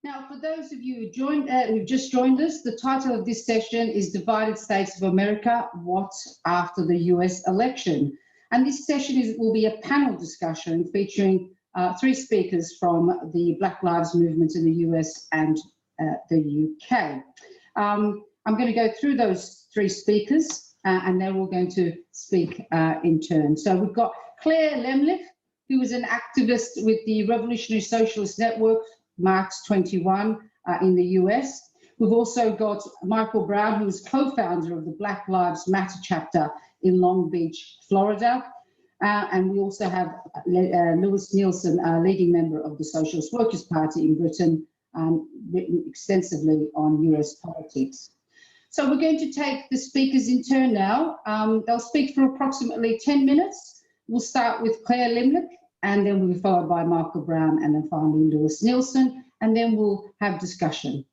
Now, for those of you who've just joined us, the title of this session is Divided States of America, What After the US Election? And this session will be a panel discussion featuring three speakers from the Black Lives Movement in the US and the UK. I'm going to go through those three speakers and then we're going to speak in turn. So we've got Clare Lemlich, who is an activist with the Revolutionary Socialist Network, Marx 21 in the US. We've also got Michael Brown, who is co-founder of the Black Lives Matter chapter in Long Beach, Florida. And we also have Lewis Nielsen, a leading member of the Socialist Workers Party in Britain, written extensively on US politics. So we're going to take the speakers in turn now. They'll speak for approximately 10 minutes. We'll start with Clare Lemlich, and then we'll be followed by Michael Brown, and then finally Lewis Nielsen, and then we'll have discussion.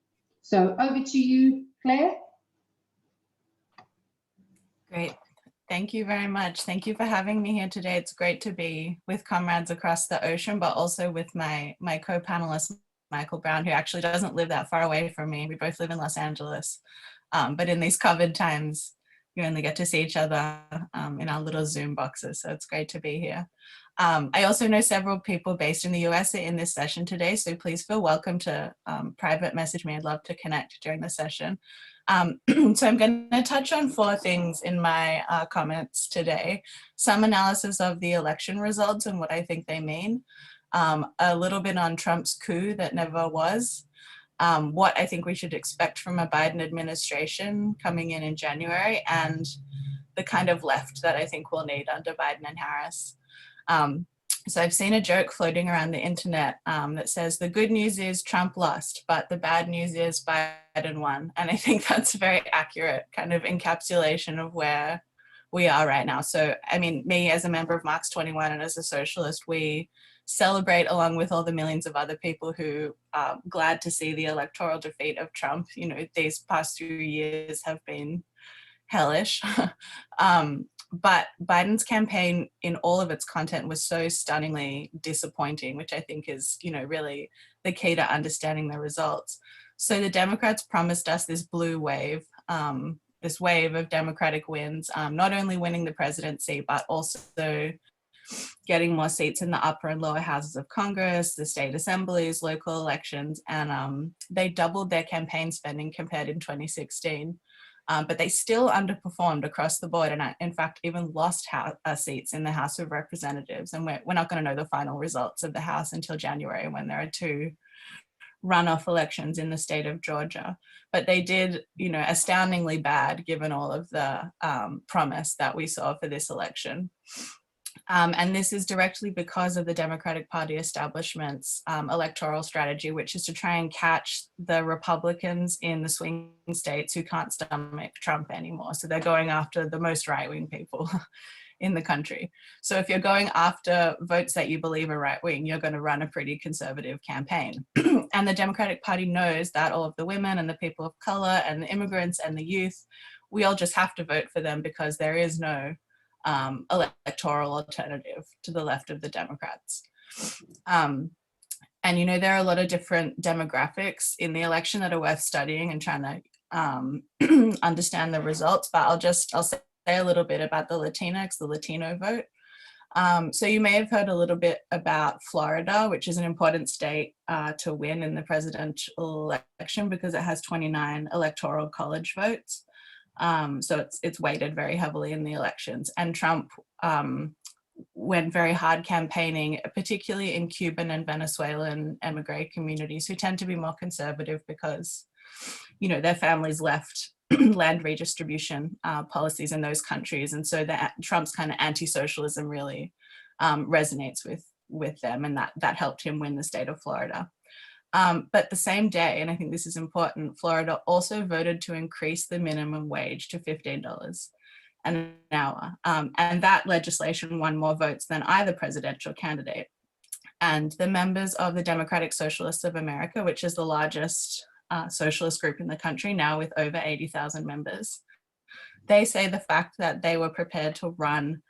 So over to you, Clare. Great. Thank you very much. Thank you for having me here today. It's great to be with comrades across the ocean, but also with my co-panelist, Michael Brown, who actually doesn't live that far away from me. We both live in Los Angeles, but in these COVID times, you only get to see each other in our little Zoom boxes, so it's great to be here. I also know several people based in the US in this session today, so please feel welcome to private message me. I'd love to connect during the session. So I'm going to touch on four things in my comments today. Some analysis of the election results and what I think they mean. A little bit on Trump's coup that never was. What I think we should expect from a Biden administration coming in January, and the kind of left that I think we'll need under Biden and Harris. So I've seen a joke floating around the internet that says the good news is Trump lost, but the bad news is Biden won. And I think that's a very accurate kind of encapsulation of where we are right now. So, I mean, me as a member of Marx 21 and as a socialist, we celebrate along with all the millions of other people who are glad to see the electoral defeat of Trump. You know, these past few years have been hellish. But Biden's campaign in all of its content was so stunningly disappointing, which I think is, you know, really the key to understanding the results. So the Democrats promised us this blue wave, this wave of Democratic wins, not only winning the presidency, but also getting more seats in the upper and lower houses of Congress, the state assemblies, local elections, and they doubled their campaign spending compared in 2016. But they still underperformed across the board, and in fact even lost seats in the House of Representatives. And we're not going to know the final results of the House until January, when there are two runoff elections in the state of Georgia. But they did, you know, astoundingly bad given all of the promise that we saw for this election. And this is directly because of the Democratic Party establishment's electoral strategy, which is to try and catch the Republicans in the swing states who can't stomach Trump anymore. So they're going after the most right-wing people in the country. So if you're going after votes that you believe are right-wing, you're going to run a pretty conservative campaign. And the Democratic Party knows that all of the women and the people of color and the immigrants and the youth, we all just have to vote for them because there is no electoral alternative to the left of the Democrats. And, you know, there are a lot of different demographics in the election that are worth studying and trying to understand the results, but I'll say a little bit about the Latinx, the Latino vote. So you may have heard a little bit about Florida, which is an important state to win in the presidential election because it has 29 electoral college votes. So it's weighted very heavily in the elections, and Trump went very hard campaigning, particularly in Cuban and Venezuelan emigre communities who tend to be more conservative because, you know, their families left land redistribution policies in those countries, and so that Trump's kind of anti-socialism really resonates with them, and that helped him win the state of Florida. But the same day, and I think this is important, Florida also voted to increase the minimum wage to $15 an hour. And that legislation won more votes than either presidential candidate. And the members of the Democratic Socialists of America, which is the largest socialist group in the country now with over 80,000 members, they say the fact that they were prepared to run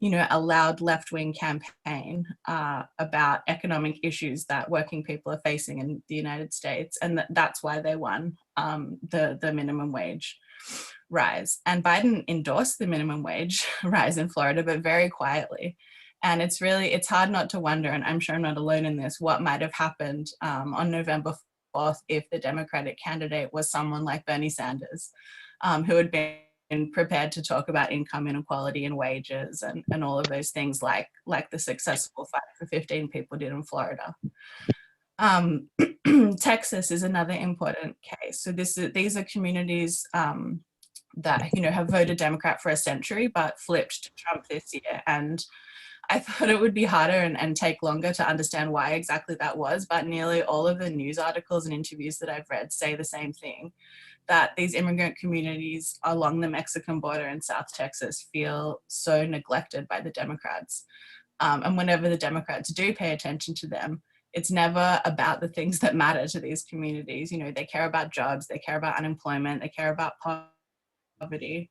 a loud left-wing campaign about economic issues that working people are facing in the United States, and that's why they won the minimum wage rise. And Biden endorsed the minimum wage rise in Florida, but very quietly. And it's hard not to wonder, and I'm sure I'm not alone in this, what might have happened on November 4th if the Democratic candidate was someone like Bernie Sanders, who had been prepared to talk about income inequality and wages and all of those things like the successful Fight for 15 people did in Florida. Texas is another important case. So these are communities that have voted Democrat for a century but flipped to Trump this year. And I thought it would be harder and take longer to understand why exactly that was, but nearly all of the news articles and interviews that I've read say the same thing, that these immigrant communities along the Mexican border in South Texas feel so neglected by the Democrats. And whenever the Democrats do pay attention to them, it's never about the things that matter to these communities. They care about jobs, they care about unemployment, they care about poverty.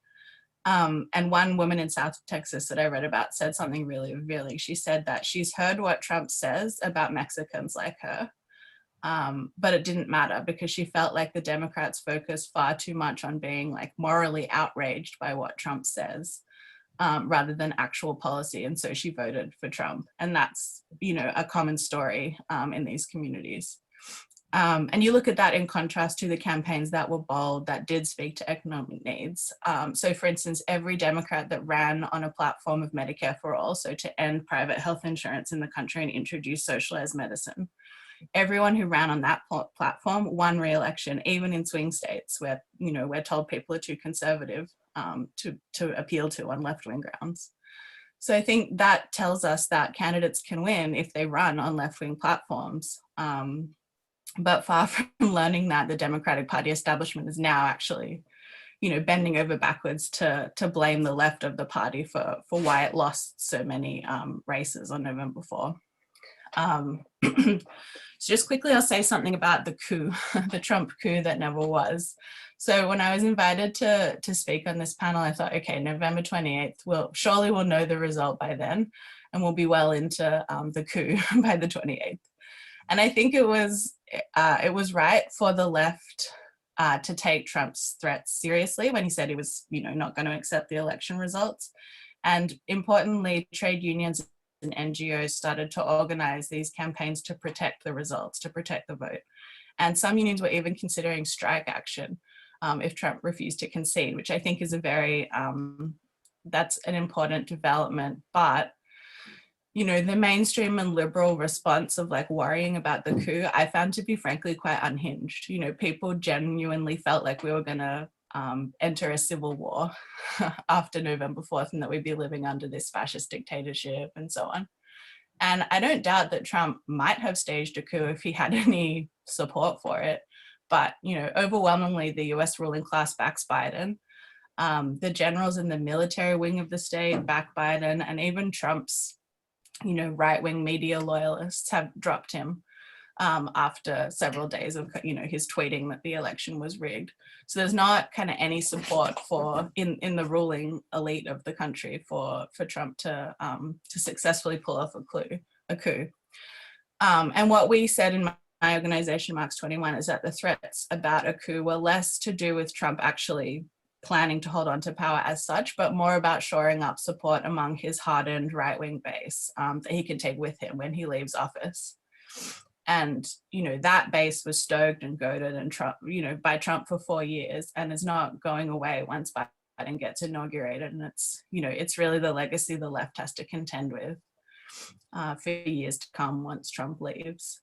And one woman in South Texas that I read about said something really revealing. She said that she's heard what Trump says about Mexicans like her, but it didn't matter because she felt like the Democrats focus far too much on being like morally outraged by what Trump says, rather than actual policy. And so she voted for Trump. And that's, a common story in these communities. And you look at that in contrast to the campaigns that were bold, that did speak to economic needs. So for instance, every Democrat that ran on a platform of Medicare for all, so to end private health insurance in the country and introduce socialized medicine, everyone who ran on that platform won re-election, even in swing states where, we're told people are too conservative to appeal to on left-wing grounds. So I think that tells us that candidates can win if they run on left-wing platforms. But far from learning that, the Democratic Party establishment is now actually, bending over backwards to blame the left of the party for why it lost so many races on November 4. So just quickly, I'll say something about the coup, the Trump coup that never was. So when I was invited to speak on this panel, I thought, okay, November 28th, surely we'll know the result by then, and we'll be well into the coup by the 28th. And I think it was right for the left to take Trump's threats seriously when he said he was, not going to accept the election results. And importantly, trade unions and NGOs started to organize these campaigns to protect the results, to protect the vote. And some unions were even considering strike action if Trump refused to concede, which I think is that's an important development. But the mainstream and liberal response of like worrying about the coup, I found to be frankly quite unhinged. People genuinely felt like we were going to enter a civil war after November 4th and that we'd be living under this fascist dictatorship and so on. And I don't doubt that Trump might have staged a coup if he had any support for it. But, overwhelmingly, the US ruling class backs Biden. The generals in the military wing of the state back Biden, and even Trump's right-wing media loyalists have dropped him after several days of, his tweeting that the election was rigged. So there's not kind of any support in the ruling elite of the country for Trump to successfully pull off a coup. And what we said in my organization, Marks 21, is that the threats about a coup were less to do with Trump actually planning to hold on to power as such, but more about shoring up support among his hardened right-wing base that he can take with him when he leaves office. And, that base was stoked and goaded and Trump, by Trump for 4 years and is not going away once Biden gets inaugurated. And it's really the legacy the left has to contend with for years to come once Trump leaves.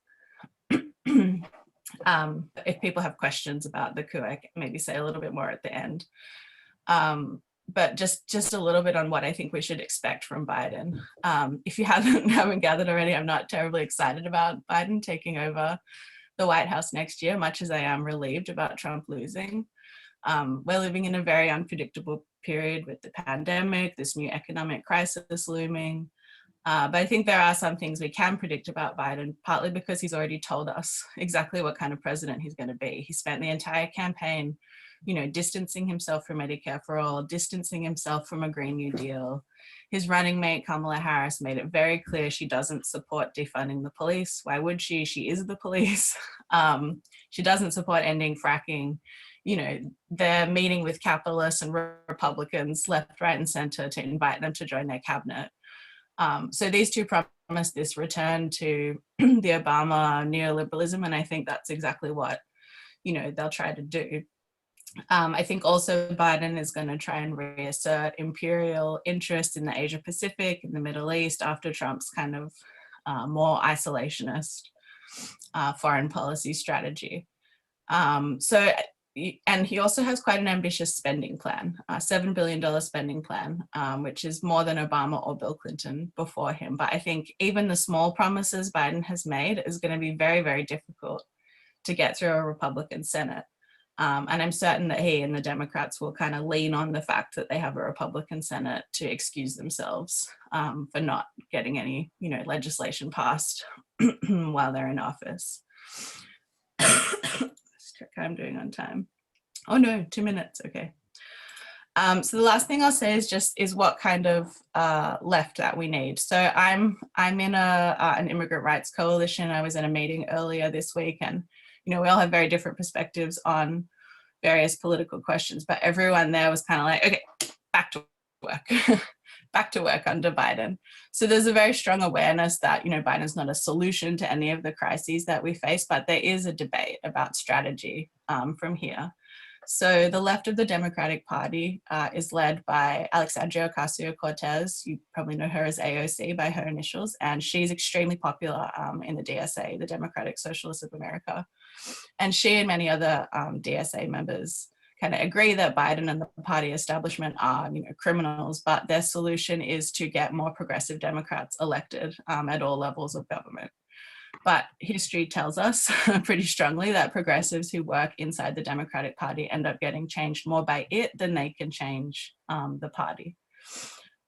If people have questions about the coup, I can maybe say a little bit more at the end. But just a little bit on what I think we should expect from Biden. If you haven't gathered already, I'm not terribly excited about Biden taking over the White House next year, much as I am relieved about Trump losing. We're living in a very unpredictable period with the pandemic, this new economic crisis looming. But I think there are some things we can predict about Biden, partly because he's already told us exactly what kind of president he's going to be. He spent the entire campaign, you know, distancing himself from Medicare for All, distancing himself from a Green New Deal. His running mate, Kamala Harris, made it very clear she doesn't support defunding the police. Why would she? She is the police. She doesn't support ending fracking. You know, they're meeting with capitalists and Republicans left, right, and center to invite them to join their cabinet. So these two promise this return to the Obama neoliberalism, and I think that's exactly what, you know, they'll try to do. I think also Biden is going to try and reassert imperial interest in the Asia Pacific, in the Middle East, after Trump's kind of more isolationist foreign policy strategy. And he also has quite an ambitious spending plan, $7 billion spending plan, which is more than Obama or Bill Clinton before him. But I think even the small promises Biden has made is going to be very, very difficult to get through a Republican Senate. And I'm certain that he and the Democrats will kind of lean on the fact that they have a Republican Senate to excuse themselves for not getting any, you know, legislation passed while they're in office. I'm doing on time. Oh no, 2 minutes, okay. So the last thing I'll say is what kind of left that we need. So I'm in an immigrant rights coalition. I was in a meeting earlier this week, and you know, we all have very different perspectives on various political questions, but everyone there was kind of like, okay, back to work. Back to work under Biden. So there's a very strong awareness that, you know, Biden's not a solution to any of the crises that we face, but there is a debate about strategy from here. So the left of the Democratic Party is led by Alexandria Ocasio-Cortez. You probably know her as AOC by her initials, and she's extremely popular in the DSA, the Democratic Socialists of America. And she and many other DSA members kind of agree that Biden and the party establishment are, you know, criminals, but their solution is to get more progressive Democrats elected at all levels of government. But history tells us pretty strongly that progressives who work inside the Democratic Party end up getting changed more by it than they can change the party.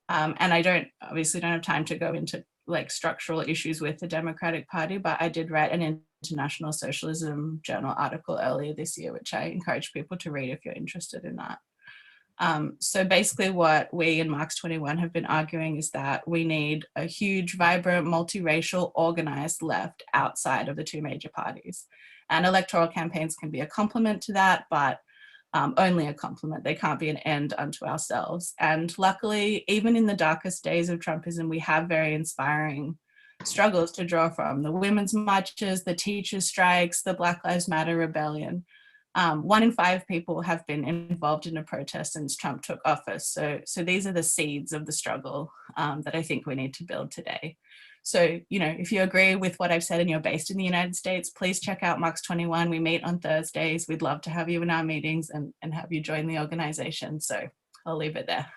And I obviously don't have time to go into like structural issues with the Democratic Party, but I did write an International Socialism Journal article earlier this year, which I encourage people to read if you're interested in that. So basically what we in Marx 21 have been arguing is that we need a huge, vibrant, multiracial, organized left outside of the two major parties. And electoral campaigns can be a complement to that, but only a complement. They can't be an end unto ourselves. And luckily, even in the darkest days of Trumpism, we have very inspiring struggles to draw from. The women's marches, the teachers' strikes, the Black Lives Matter rebellion. 1 in 5 people have been involved in a protest since Trump took office. So these are the seeds of the struggle that I think we need to build today. So, you know, if you agree with what I've said and you're based in the United States, please check out Marx 21. We meet on Thursdays. We'd love to have you in our meetings and have you join the organization. So I'll leave it there.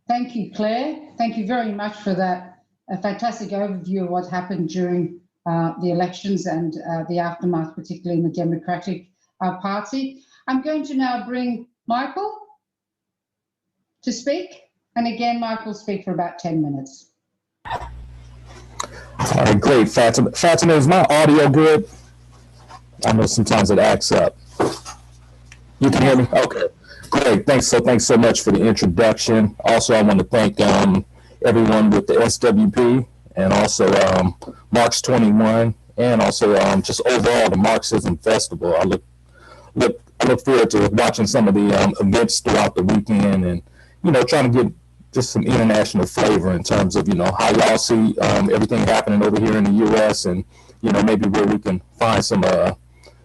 Thank you, Claire. Thank you very much for that. A fantastic overview of what happened during the elections and the aftermath, particularly in the Democratic Party. I'm going to now bring Michael to speak. And again, Michael will speak for about 10 minutes. All right, great. Fatima, is my audio good? I know sometimes it acts up. You can hear me? Okay, great. Thanks so much for the introduction. Also, I want to thank everyone with the SWP and also Marx 21 and also just overall the Marxism Festival. I look forward to watching some of the events throughout the weekend and, you know, trying to get just some international flavor in terms of, you know, how y'all see everything happening over here in the U.S. and, you know, maybe where we can find some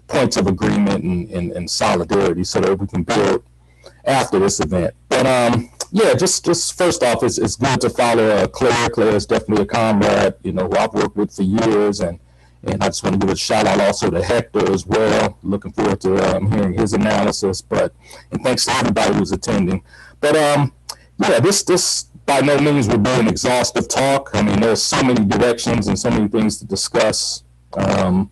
points of agreement and solidarity so that we can build after this event. But yeah, just first off, it's good to follow Claire. Claire is definitely a comrade, you know, who I've worked with for years, and I just want to give a shout out also to Hector as well. Looking forward to hearing his analysis. And thanks to everybody who's attending. But yeah, this by no means will be an exhaustive talk. I mean, there's so many directions and so many things to discuss around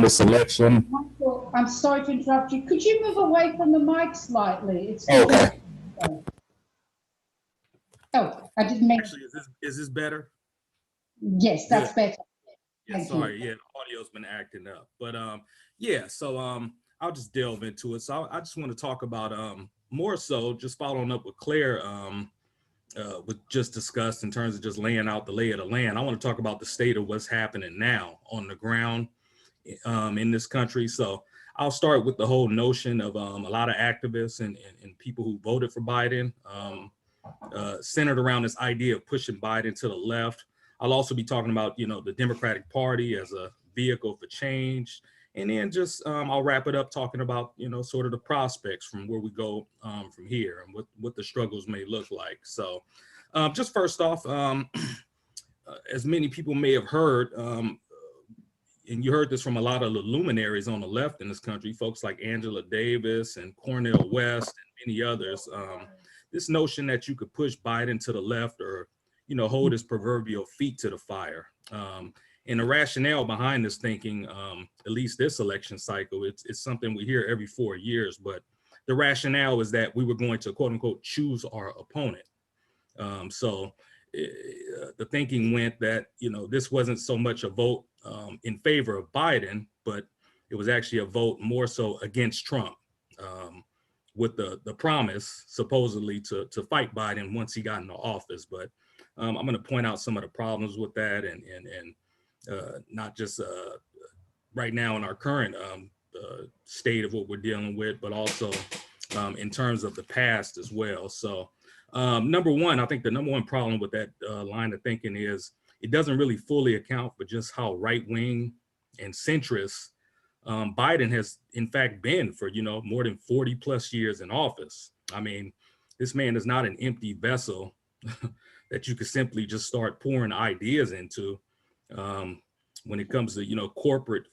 this election. Michael, I'm sorry to interrupt you. Could you move away from the mic slightly? It's okay. Oh, I didn't make. Actually, is this better? Yes, that's better. Yeah, Thank sorry. you. Yeah, the audio's been acting up. But yeah, so I'll just delve into it. So I just want to talk about more so just following up with Claire was just discussed in terms of just laying out the lay of the land. I want to talk about the state of what's happening now on the ground in this country. So I'll start with the whole notion of a lot of activists and people who voted for Biden centered around this idea of pushing Biden to the left. I'll also be talking about, the Democratic Party as a vehicle for change. And then just I'll wrap it up talking about, sort of the prospects from where we go from here and what the struggles may look like. So just first off, as many people may have heard, and you heard this from a lot of the luminaries on the left in this country, folks like Angela Davis and Cornel West and many others, this notion that you could push Biden to the left or, hold his proverbial feet to the fire. And the rationale behind this thinking, at least this election cycle, it's something we hear every 4 years, but the rationale is that we were going to, quote unquote, choose our opponent. So the thinking went that, this wasn't so much a vote in favor of Biden, but it was actually a vote more so against Trump, with the promise supposedly to fight Biden once he got into office. But I'm going to point out some of the problems with that and not just right now in our current state of what we're dealing with, but also in terms of the past as well. So number one, I think the number one problem with that line of thinking is it doesn't really fully account for just how right-wing and centrist Biden has in fact been for, more than 40 plus years in office. I mean, this man is not an empty vessel that you could simply just start pouring ideas into when it comes to, corporate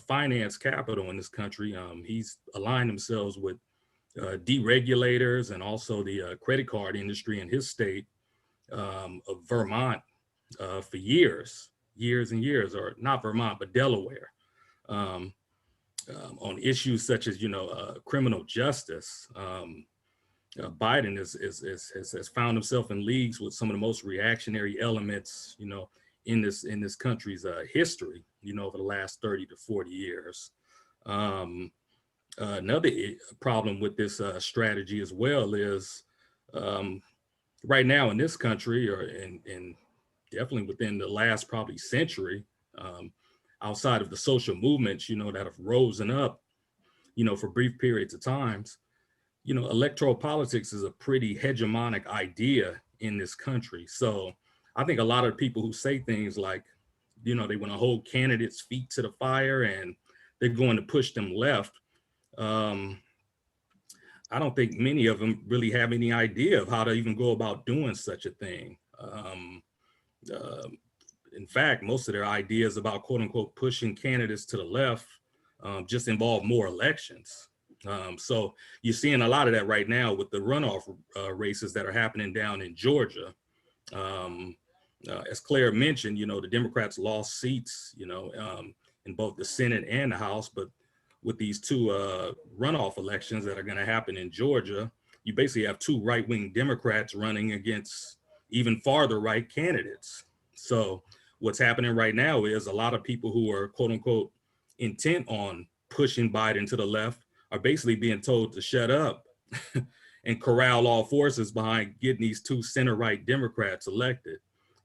finance capital in this country. He's aligned himself with deregulators and also the credit card industry in his state of Vermont for years and years, or not Vermont, but Delaware, on issues such as, criminal justice. Biden has found himself in leagues with some of the most reactionary elements, in this country's history, over the last 30 to 40 years. Another problem with this strategy as well is right now in this country, or in definitely within the last probably century, outside of the social movements, that have risen up, for brief periods of times, electoral politics is a pretty hegemonic idea in this country. So I think a lot of people who say things like, they want to hold candidates' feet to the fire and they're going to push them left. I don't think many of them really have any idea of how to even go about doing such a thing. In fact, most of their ideas about, quote unquote, pushing candidates to the left just involve more elections. So you're seeing a lot of that right now with the runoff races that are happening down in Georgia. As Claire mentioned, the Democrats lost seats, in both the Senate and the House, but with these two runoff elections that are going to happen in Georgia, you basically have two right-wing Democrats running against even farther right candidates. So what's happening right now is a lot of people who are, quote unquote, intent on pushing Biden to the left are basically being told to shut up and corral all forces behind getting these two center-right Democrats elected.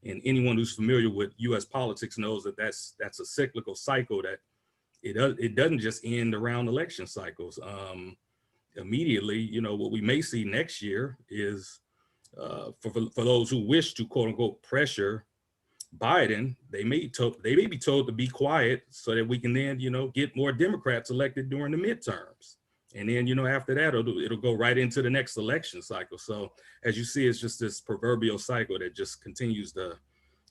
And anyone who's familiar with U.S. politics knows that that's a cyclical cycle that it doesn't just end around election cycles. Immediately, what we may see next year is for those who wish to, quote unquote, pressure Biden, they may be told to be quiet so that we can then, get more Democrats elected during the midterms. And then, after that, it'll go right into the next election cycle. So as you see, it's just this proverbial cycle that just continues to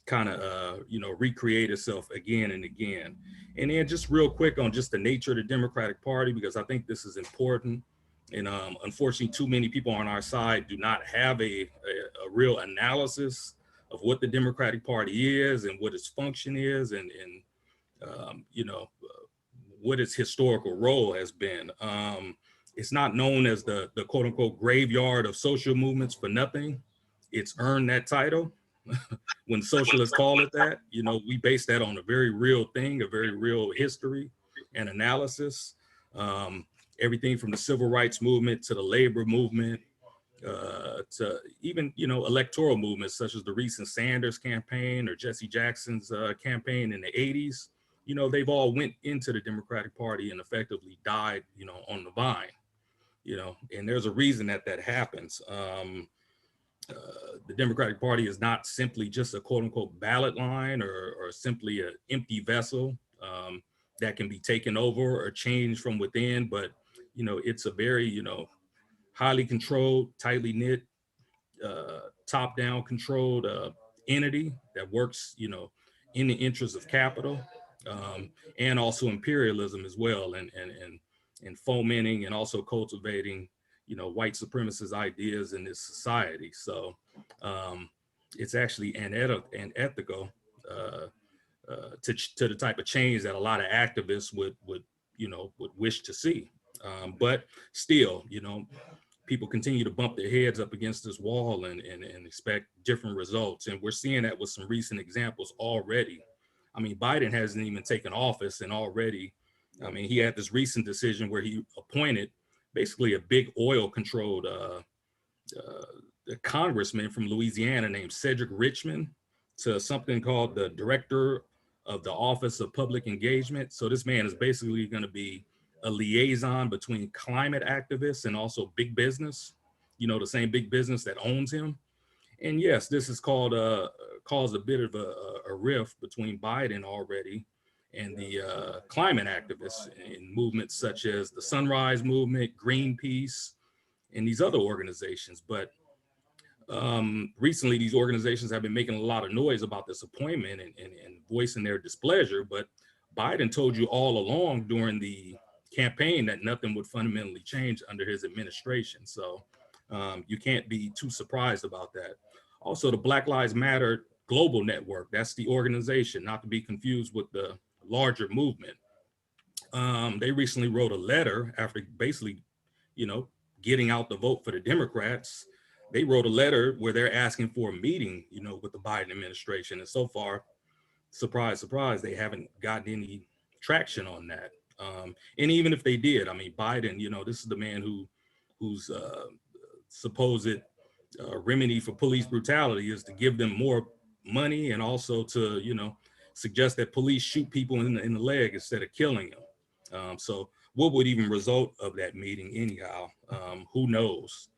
kind of, recreate itself again and again. And then just real quick on just the nature of the Democratic Party, because I think this is important. And unfortunately, too many people on our side do not have a real analysis of what the Democratic Party is and what its function is and what its historical role has been. It's not known as the quote unquote graveyard of social movements for nothing. it's earned that title. When socialists call it that, you know, we base that on a very real thing, a very real history and analysis. Everything from the civil rights movement to the labor movement, to even, you know, electoral movements such as the recent Sanders campaign or Jesse Jackson's campaign in the 80s. You know, they've all went into the Democratic Party and effectively died, you know, on the vine, you know, and there's a reason that that happens. The Democratic Party is not simply just a quote unquote ballot line or simply an empty vessel that can be taken over or changed from within, but, you know, it's a very, you know, highly controlled, tightly knit, top-down controlled entity that works, you know, in the interest of capital and also imperialism as well, and fomenting and also cultivating, you know, white supremacist ideas in this society. So it's actually unethical to the type of change that a lot of activists would wish to see. But still, you know, people continue to bump their heads up against this wall and expect different results. And we're seeing that with some recent examples already. I mean, Biden hasn't even taken office, and already, I mean, he had this recent decision where he appointed basically a big oil-controlled congressman from Louisiana named Cedric Richmond to something called the Director of the Office of Public Engagement. So this man is basically going to be a liaison between climate activists and also big business, you know, the same big business that owns him. And yes, this has caused a bit of a rift between Biden already and the climate activists in movements such as the Sunrise Movement, Greenpeace, and these other organizations. But recently, these organizations have been making a lot of noise about this appointment and voicing their displeasure. But Biden told you all along during the campaign that nothing would fundamentally change under his administration. So you can't be too surprised about that. Also, the Black Lives Matter Global Network, that's the organization, not to be confused with the larger movement. They recently wrote a letter after basically, you know, getting out the vote for the Democrats. They wrote a letter where they're asking for a meeting, you know, with the Biden administration. And so far, surprise, surprise, they haven't gotten any traction on that. And even if they did, I mean, Biden, you know, this is the man whose supposed remedy for police brutality is to give them more money and also to, you know, suggest that police shoot people in the leg instead of killing them. So what would even result of that meeting anyhow? Who knows?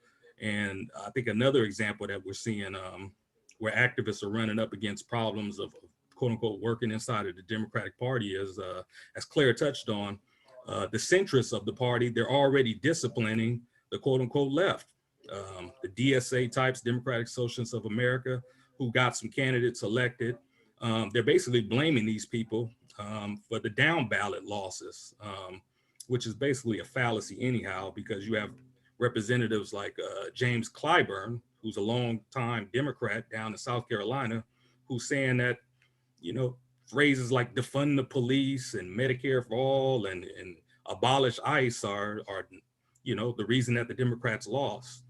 And I think another example that we're seeing where activists are running up against problems of quote unquote working inside of the Democratic Party is, as Claire touched on, the centrists of the party, they're already disciplining the quote unquote left. The DSA types, Democratic Socialists of America, who got some candidates elected. They're basically blaming these people for the down ballot losses, which is basically a fallacy anyhow, because you have representatives like James Clyburn, who's a longtime Democrat down in South Carolina, who's saying that, you know, phrases like defund the police and Medicare for all and abolish ICE are, you know, the reason that the Democrats lost.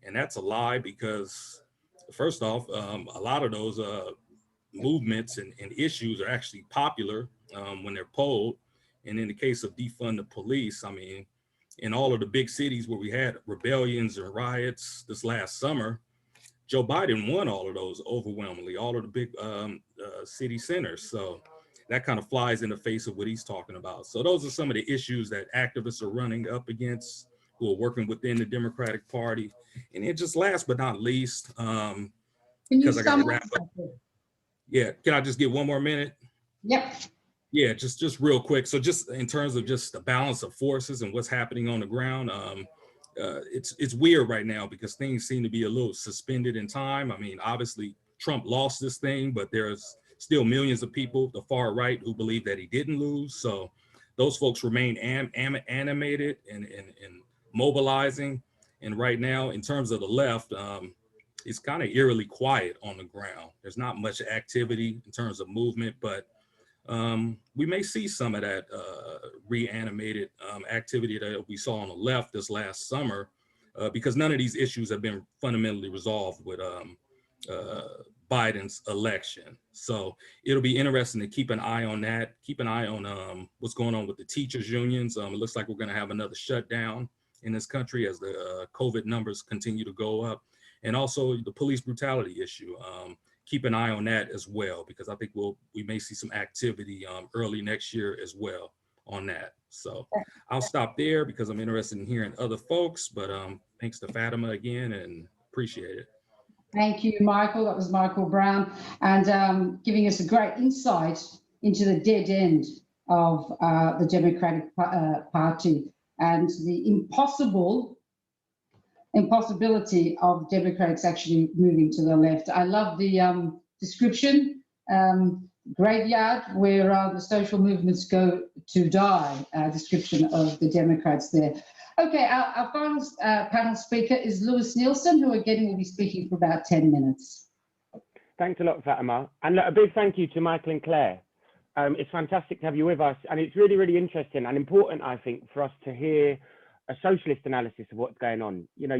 And that's a lie, because first off, a lot of those movements and issues are actually popular when they're polled. And in the case of defund the police, I mean, in all of the big cities where we had rebellions and riots this last summer, Joe Biden won all of those overwhelmingly, all of the big city centers. So that kind of flies in the face of what he's talking about. So those are some of the issues that activists are running up against, who are working within the Democratic Party. And then just last but not least, because I got to wrap up. Yeah, can I just get one more minute? Yep. Yeah, just real quick. So just in terms of just the balance of forces and what's happening on the ground, it's weird right now because things seem to be a little suspended in time. I mean, obviously Trump lost this thing, but there's still millions of people, the far right, who believe that he didn't lose. So those folks remain animated and mobilizing. And right now, in terms of the left, it's kind of eerily quiet on the ground. There's not much activity in terms of movement, but we may see some of that reanimated activity that we saw on the left this last summer, because none of these issues have been fundamentally resolved with Biden's election. So it'll be interesting to keep an eye on that. Keep an eye on what's going on with the teachers unions. It looks like we're going to have another shutdown in this country as the COVID numbers continue to go up, and also the police brutality issue. Keep an eye on that as well, because I think we may see some activity early next year as well on that. So I'll stop there because I'm interested in hearing other folks, but thanks to Fatima again, and appreciate it. Thank you, Michael. That was Michael Brown, and giving us a great insight into the dead end of the Democratic Party and the impossibility of Democrats actually moving to the left. I love the description, graveyard where the social movements go to die, description of the Democrats there. Okay, our final panel speaker is Lewis Nielsen, who again will be speaking for about 10 minutes. Thanks a lot, Fatima. And look, a big thank you to Michael and Claire. It's fantastic to have you with us. And it's really, really interesting and important, I think, for us to hear a socialist analysis of what's going on. You know,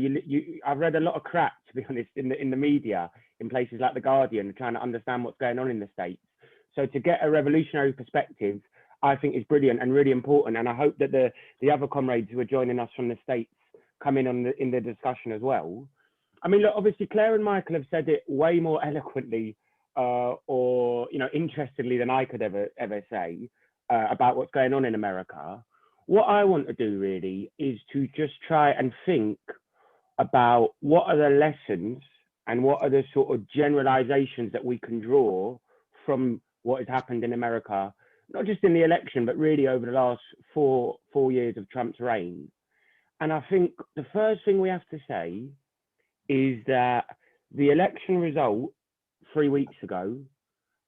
I've read a lot of crap, to be honest, in the media, in places like The Guardian, trying to understand what's going on in the States. So to get a revolutionary perspective, I think is brilliant and really important. And I hope that the other comrades who are joining us from the States come in in the discussion as well. I mean, look, obviously Claire and Michael have said it way more eloquently or, you know, interestingly than I could ever say about what's going on in America. What I want to do really is to just try and think about what are the lessons and what are the sort of generalizations that we can draw from what has happened in America, not just in the election, but really over the last four years of Trump's reign. And I think the first thing we have to say is that the election result 3 weeks ago,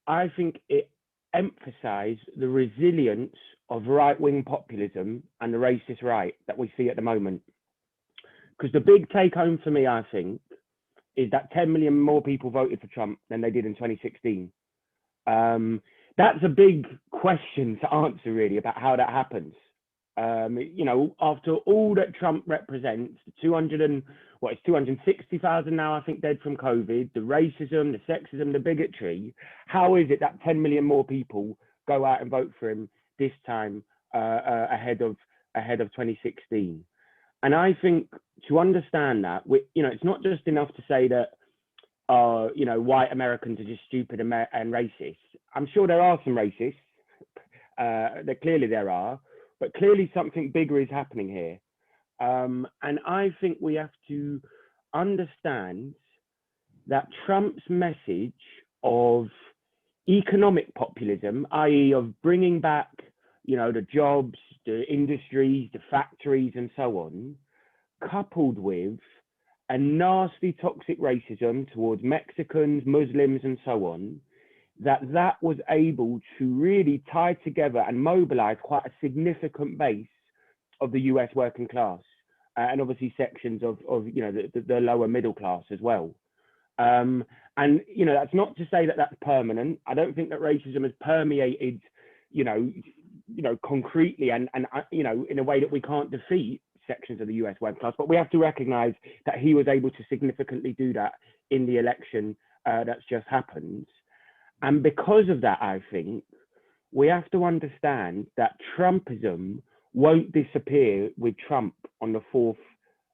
I think it emphasized the resilience of right-wing populism and the racist right that we see at the moment. Because the big take home for me, I think, is that 10 million more people voted for Trump than they did in 2016. That's a big question to answer, really, about how that happens. You know, after all that Trump represents, 260,000 now, I think, dead from COVID, the racism, the sexism, the bigotry, how is it that 10 million more people go out and vote for him this time ahead of 2016? And I think to understand that, you know, it's not just enough to say that, you know, white Americans are just stupid and racist. I'm sure there are some racists, clearly there are, but clearly something bigger is happening here. And I think we have to understand that Trump's message of economic populism, i.e. of bringing back, you know, the jobs, the industries, the factories and so on, coupled with a nasty toxic racism towards Mexicans, Muslims and so on, that was able to really tie together and mobilize quite a significant base of the US working class and obviously sections of you know, the lower middle class as well. And, you know, that's not to say that that's permanent. I don't think that racism has permeated, you know, concretely and you know, in a way that we can't defeat sections of the US working class, but we have to recognize that he was able to significantly do that in the election that's just happened. And because of that, I think we have to understand that Trumpism won't disappear with Trump on the 4th,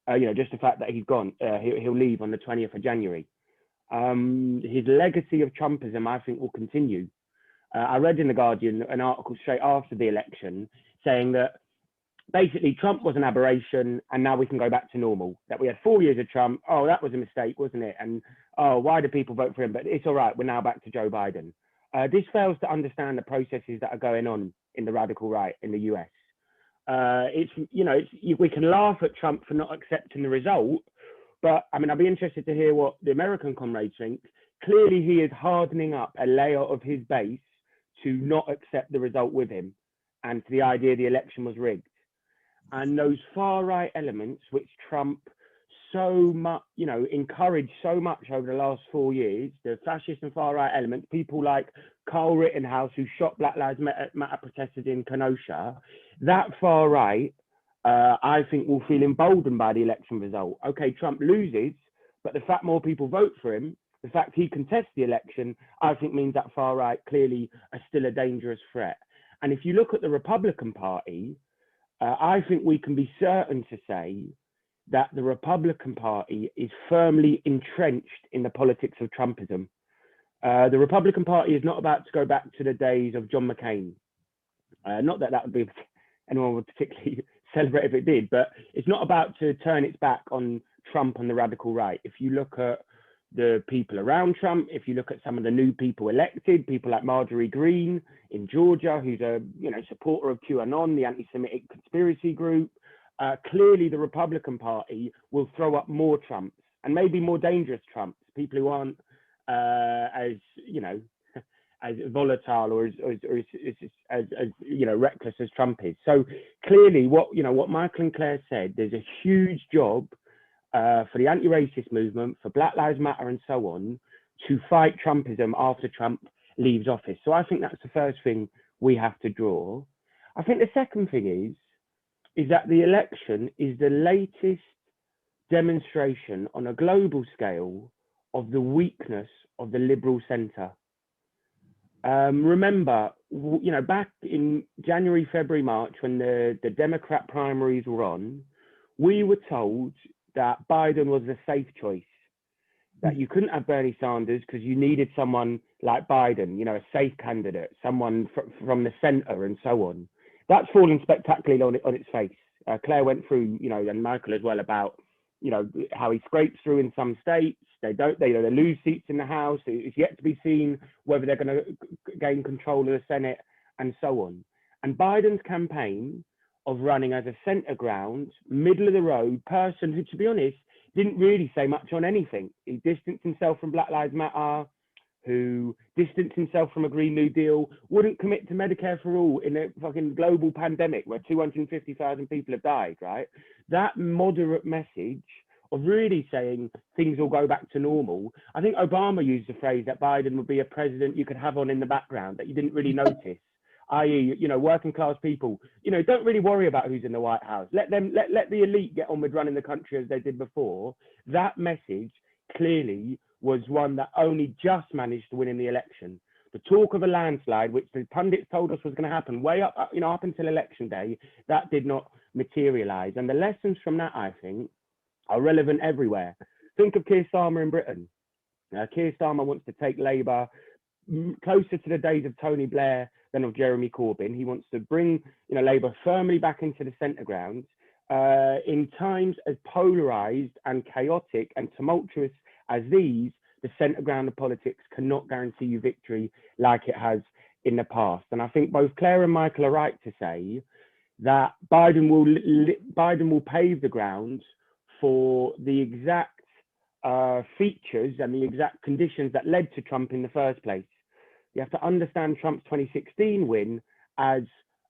you know, just the fact that he's gone, he'll leave on the 20th of January. His legacy of Trumpism, I think, will continue. I read in The Guardian an article straight after the election saying that basically Trump was an aberration and now we can go back to normal, that we had 4 years of Trump. Oh, that was a mistake, wasn't it? And oh, why do people vote for him? But it's all right, we're now back to Joe Biden. This fails to understand the processes that are going on in the radical right in the US. It's, you know, we can laugh at Trump for not accepting the result, but I mean, I'll be interested to hear what the American comrades think. Clearly, he is hardening up a layer of his base to not accept the result with him and to the idea the election was rigged. And those far right elements, which Trump so much, you know, encouraged so much over the last 4 years, the fascist and far right elements, people like Carl Rittenhouse, who shot Black Lives Matter protesters in Kenosha, that far right, I think will feel emboldened by the election result. Okay, Trump loses, but the fact more people vote for him, The fact he contests the election, I think, means that far right clearly are still a dangerous threat. And if you look at the Republican Party, I think we can be certain to say that the Republican Party is firmly entrenched in the politics of Trumpism. The Republican Party is not about to go back to the days of John McCain. Not that that would be anyone would particularly celebrate if it did, but it's not about to turn its back on Trump and the radical right. If you look at the people around Trump, if you look at some of the new people elected, people like Marjorie Greene in Georgia, who's a supporter of QAnon, the anti-Semitic conspiracy group, clearly the Republican Party will throw up more Trumps, and maybe more dangerous Trumps, people who aren't as volatile or as reckless as Trump is. So clearly, what Michael and Claire said, there's a huge job for the anti-racist movement, for Black Lives Matter and so on, to fight Trumpism after Trump leaves office. So I think that's the first thing we have to draw. I think the second thing is that the election is the latest demonstration on a global scale of the weakness of the liberal centre. Remember, back in January, February, March, when the Democrat primaries were on, we were told that Biden was the safe choice, that you couldn't have Bernie Sanders because you needed someone like Biden, a safe candidate, someone from the centre and so on. That's fallen spectacularly on its face. Claire went through, and Michael as well, about, how he scrapes through in some states. They lose seats in the House. It's yet to be seen whether they're going to gain control of the Senate and so on. And Biden's campaign of running as a centre ground, middle of the road person who, to be honest, didn't really say much on anything. He distanced himself from Black Lives Matter, who distanced himself from a Green New Deal, wouldn't commit to Medicare for all in a fucking global pandemic where 250,000 people have died, right? That moderate message of really saying things will go back to normal. I think Obama used the phrase that Biden would be a president you could have on in the background that you didn't really notice, i.e., working class people, don't really worry about who's in the White House. Let the elite get on with running the country as they did before. That message clearly was one that only just managed to win in the election. The talk of a landslide, which the pundits told us was going to happen way up, up until election day, that did not materialize. And the lessons from that, I think, are relevant everywhere. Think of Keir Starmer in Britain. Keir Starmer wants to take Labour closer to the days of Tony Blair than of Jeremy Corbyn. He wants to bring Labour firmly back into the centre ground. In times as polarised and chaotic and tumultuous as these, the centre ground of politics cannot guarantee you victory like it has in the past. And I think both Claire and Michael are right to say that Biden will pave the ground for the exact features and the exact conditions that led to Trump in the first place. You have to understand Trump's 2016 win as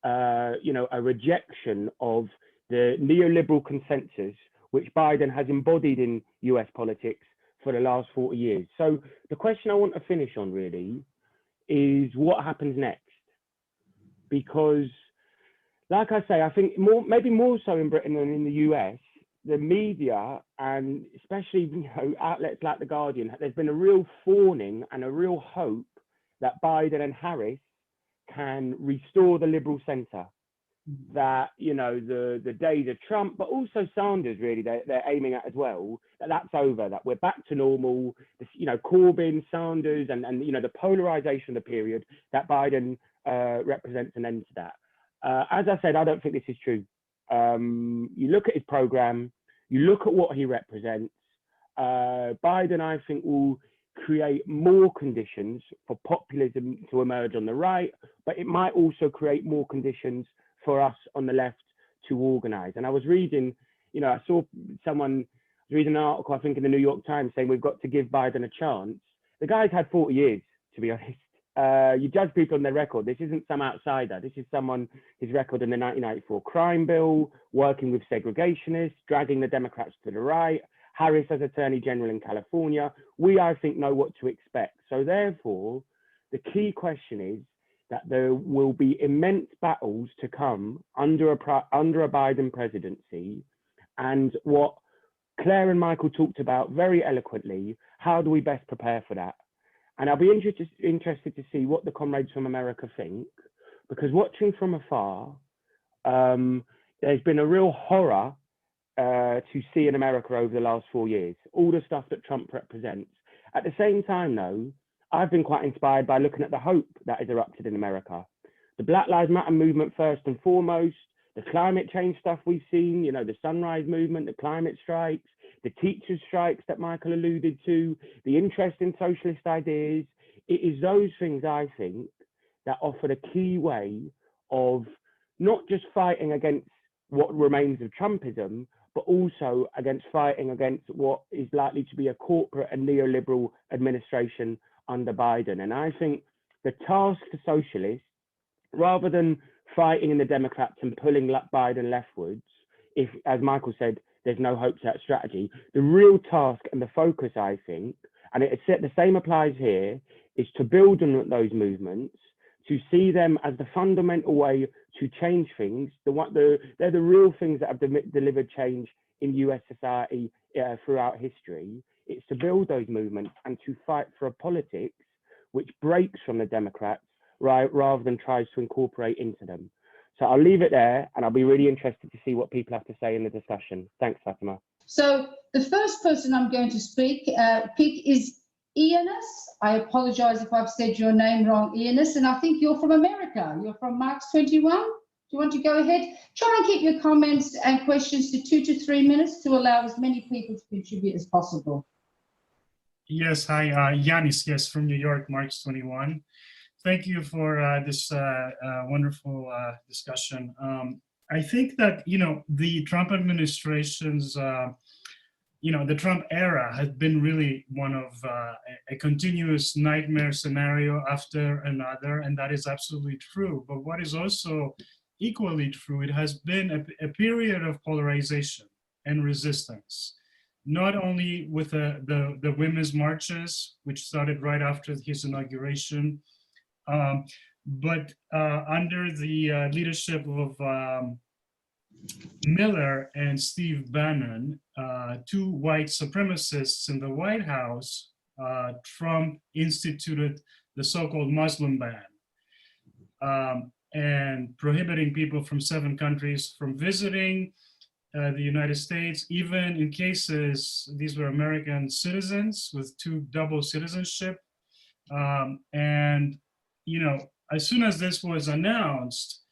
a rejection of the neoliberal consensus which Biden has embodied in US politics for the last 40 years. So the question I want to finish on really is what happens next? Because like I say, I think maybe more so in Britain than in the US, the media and especially outlets like The Guardian, there's been a real fawning and a real hope that Biden and Harris can restore the liberal centre. That the days of Trump, but also Sanders, really they're aiming at as well. That's over. That we're back to normal. Corbyn, Sanders, and the polarisation of the period that Biden represents an end to that. As I said, I don't think this is true. You look at his programme, you look at what he represents. Biden, I think, will create more conditions for populism to emerge on the right, but it might also create more conditions for us on the left to organise. And I was reading, I saw someone reading an article, I think in the New York Times, saying we've got to give Biden a chance. The guy's had 40 years, to be honest. You judge people on their record. This isn't some outsider. This is someone, his record in the 1994 crime bill, working with segregationists, dragging the Democrats to the right, Harris as Attorney General in California. We, I think, know what to expect. So therefore, the key question is that there will be immense battles to come under a Biden presidency. And what Claire and Michael talked about very eloquently, How do we best prepare for that? And I'll be interested to see what the comrades from America think, because watching from afar, there's been a real horror to see in America over the last 4 years, all the stuff that Trump represents. At the same time, though, I've been quite inspired by looking at the hope that has erupted in America. The Black Lives Matter movement, first and foremost, the climate change stuff we've seen, you know, the Sunrise Movement, the climate strikes, the teachers' strikes that Michael alluded to, the interest in socialist ideas. It is those things, I think, that offer the key way of not just fighting against what remains of Trumpism, but also against fighting against what is likely to be a corporate and neoliberal administration under Biden. And I think the task for socialists, rather than fighting in the Democrats and pulling Biden leftwards, if, as Michael said, there's no hope to that strategy, the real task and the focus, I think, and the same applies here, is to build on those movements, to see them as the fundamental way to change things. They're the real things that have delivered change in US society throughout history. It's to build those movements and to fight for a politics which breaks from the Democrats rather than tries to incorporate into them. So I'll leave it there, and I'll be really interested to see what people have to say in the discussion. Thanks, Fatima. So the first person I'm going to pick is Ianus. I apologize if I've said your name wrong, Ianus, and I think you're from America. You're from Marks 21. Do you want to go ahead? Try and keep your comments and questions to 2 to 3 minutes to allow as many people to contribute as possible. Yes, hi, Yanis, yes, from New York, March 21. Thank you for this wonderful discussion. I think that, you know, the Trump administration's, you know, the Trump era has been really one of a continuous nightmare scenario after another, and that is absolutely true. But what is also equally true, it has been a period of polarization and resistance. Not only with the women's marches, which started right after his inauguration, but under the leadership of Miller and Steve Bannon, two white supremacists in the White House, Trump instituted the so-called Muslim ban, and prohibiting people from 7 countries from visiting the United States, even in cases, these were American citizens with double citizenship. And, you know, as soon as this was announced,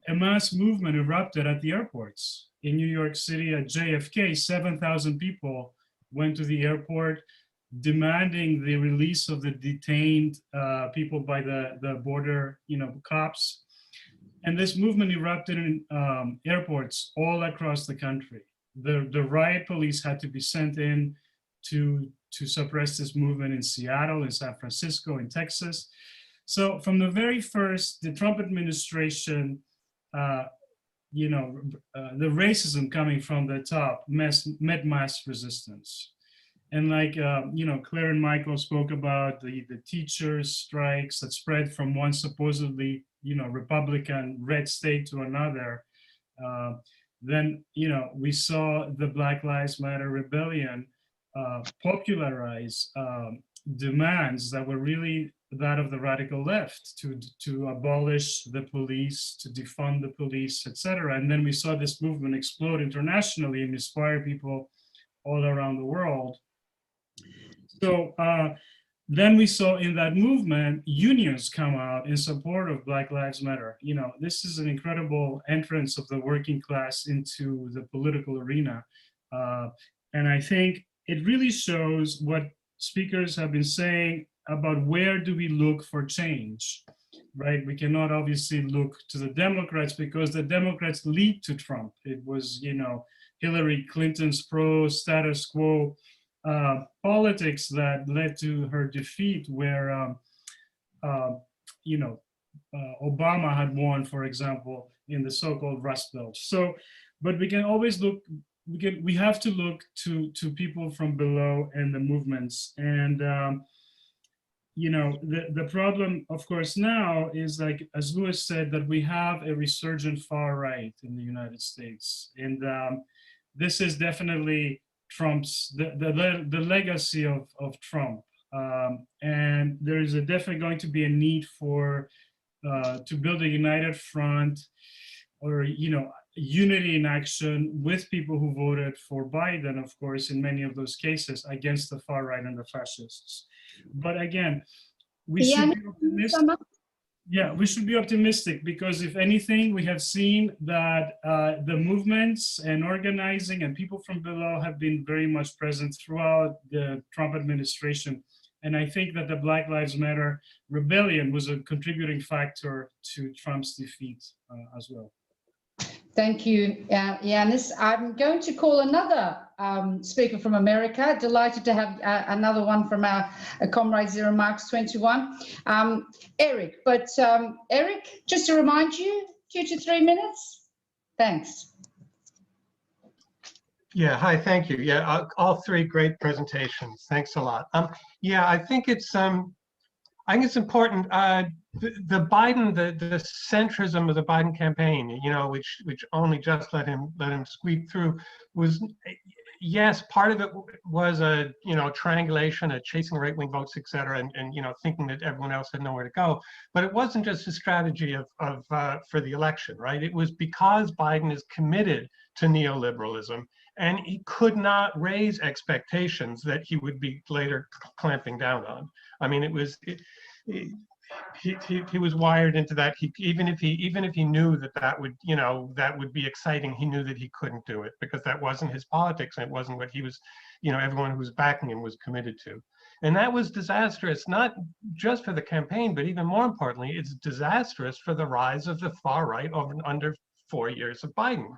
a mass movement erupted at the airports. In New York City at JFK, 7,000 people went to the airport demanding the release of the detained people by the border, you know, cops. And this movement erupted in airports all across the country. The riot police had to be sent in to suppress this movement in Seattle, in San Francisco, in Texas. So from the very first, the Trump administration, you know, the racism coming from the top met mass resistance. And like, you know, Claire and Michael spoke about the teachers' strikes that spread from one supposedly, you know, Republican red state to another. Then, you know, we saw the Black Lives Matter rebellion popularize demands that were really that of the radical left to abolish the police, to defund the police, etc. And then we saw this movement explode internationally and inspire people all around the world. So then we saw in that movement unions come out in support of Black Lives Matter. You know, this is an incredible entrance of the working class into the political arena. And I think it really shows what speakers have been saying about where do we look for change, right? We cannot obviously look to the Democrats because the Democrats lead to Trump. It was, you know, Hillary Clinton's pro-status quo politics that led to her defeat, where, you know, Obama had won, for example, in the so-called Rust Belt. So, but we can always look, we have to look to people from below and the movements. And, you know, the problem, of course, now is, like, as Louis said, that we have a resurgent far right in the United States. And this is definitely Trump's the legacy of Trump, and there is definitely going to be a need for to build a united front, or unity in action with people who voted for Biden, of course, in many of those cases against the far right and the fascists. But again, we should be optimistic. Yeah, we should be optimistic, because if anything, we have seen that the movements and organizing and people from below have been very much present throughout the Trump administration. And I think that the Black Lives Matter rebellion was a contributing factor to Trump's defeat as well. Thank you, Yanis. I'm going to call another speaker from America. Delighted to have another one from our comrade Zero Marks 21, Eric. But Eric, just to remind you, 2 to 3 minutes. Thanks. Yeah, hi, thank you. Yeah, all three great presentations. Thanks a lot. Yeah, I think it's important. The Biden, the centrism of the Biden campaign, which only just let him squeak through, was, yes, part of it was a triangulation, a chasing right-wing votes, et cetera, and thinking that everyone else had nowhere to go. But it wasn't just a strategy for the election, right? It was because Biden is committed to neoliberalism, and he could not raise expectations that he would be later clamping down on. I mean, he was wired into that. Even if he knew that would be exciting, he knew that he couldn't do it, because that wasn't his politics, and it wasn't what he was, everyone who was backing him was committed to. And that was disastrous, not just for the campaign, but even more importantly, it's disastrous for the rise of the far right under 4 years of Biden.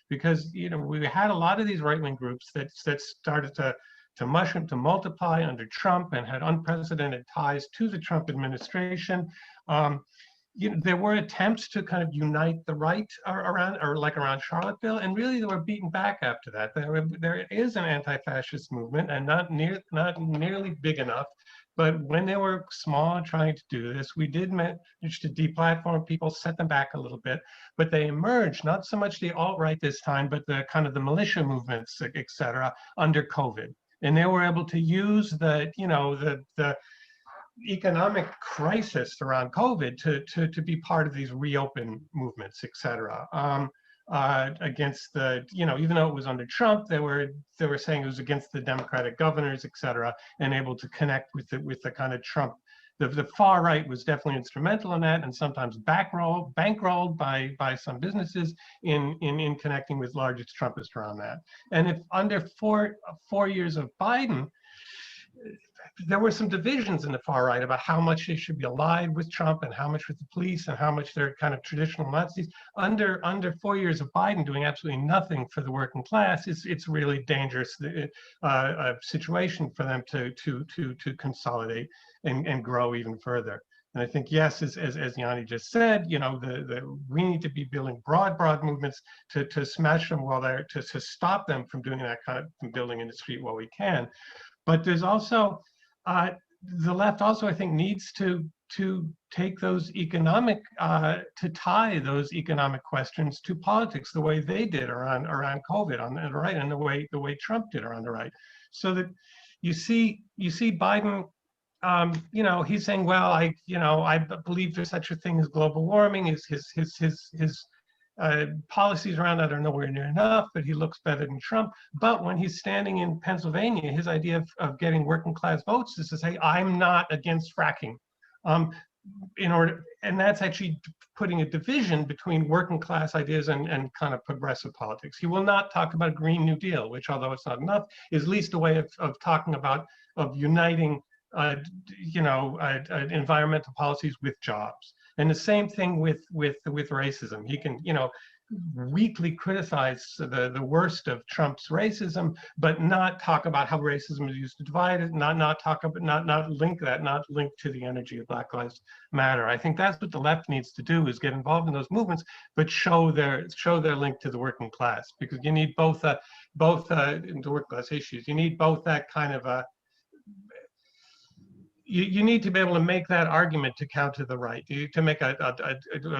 Because we had a lot of these right-wing groups that started to mushroom, to multiply under Trump, and had unprecedented ties to the Trump administration. There were attempts to kind of unite the right around Charlottesville, and really they were beaten back after that. There is an anti-fascist movement, and not nearly big enough. But when they were small and trying to do this, we did manage to deplatform people, set them back a little bit. But they emerged, not so much the alt-right this time, but the kind of the militia movements, et cetera, under COVID. And they were able to use the economic crisis around COVID to be part of these reopen movements, et cetera. Against the, even though it was under Trump, they were saying it was against the Democratic governors, et cetera, and able to connect with the kind of Trump. The far right was definitely instrumental in that, and sometimes bankrolled by some businesses in connecting with largest Trumpists around that. And if under four years of Biden, there were some divisions in the far right about how much they should be allied with Trump and how much with the police and how much they're kind of traditional Nazis. Under 4 years of Biden doing absolutely nothing for the working class, it's really dangerous situation for them to consolidate and grow even further. And I think, yes, as Yanni just said, we need to be building broad movements to smash them while they're to stop them from doing that kind of from building in the street while we can. But there's also the left also, I think, needs to take those economic to tie those economic questions to politics the way they did around COVID on the right, and the way Trump did around the right. So that you see Biden, he's saying, well, I believe there's such a thing as global warming. His policies around that are nowhere near enough, but he looks better than Trump. But when he's standing in Pennsylvania, his idea of getting working class votes is to say, I'm not against fracking. And that's actually putting a division between working class ideas and kind of progressive politics. He will not talk about a Green New Deal, which, although it's not enough, is at least a way of talking about, of uniting environmental policies with jobs. And the same thing with racism. He can, weakly criticize the worst of Trump's racism, but not talk about how racism is used to divide it, not link to the energy of Black Lives Matter. I think that's what the left needs to do, is get involved in those movements, but show their link to the working class, because you need both the working class issues. You need both that kind of you need to be able to make that argument to counter the right, to make a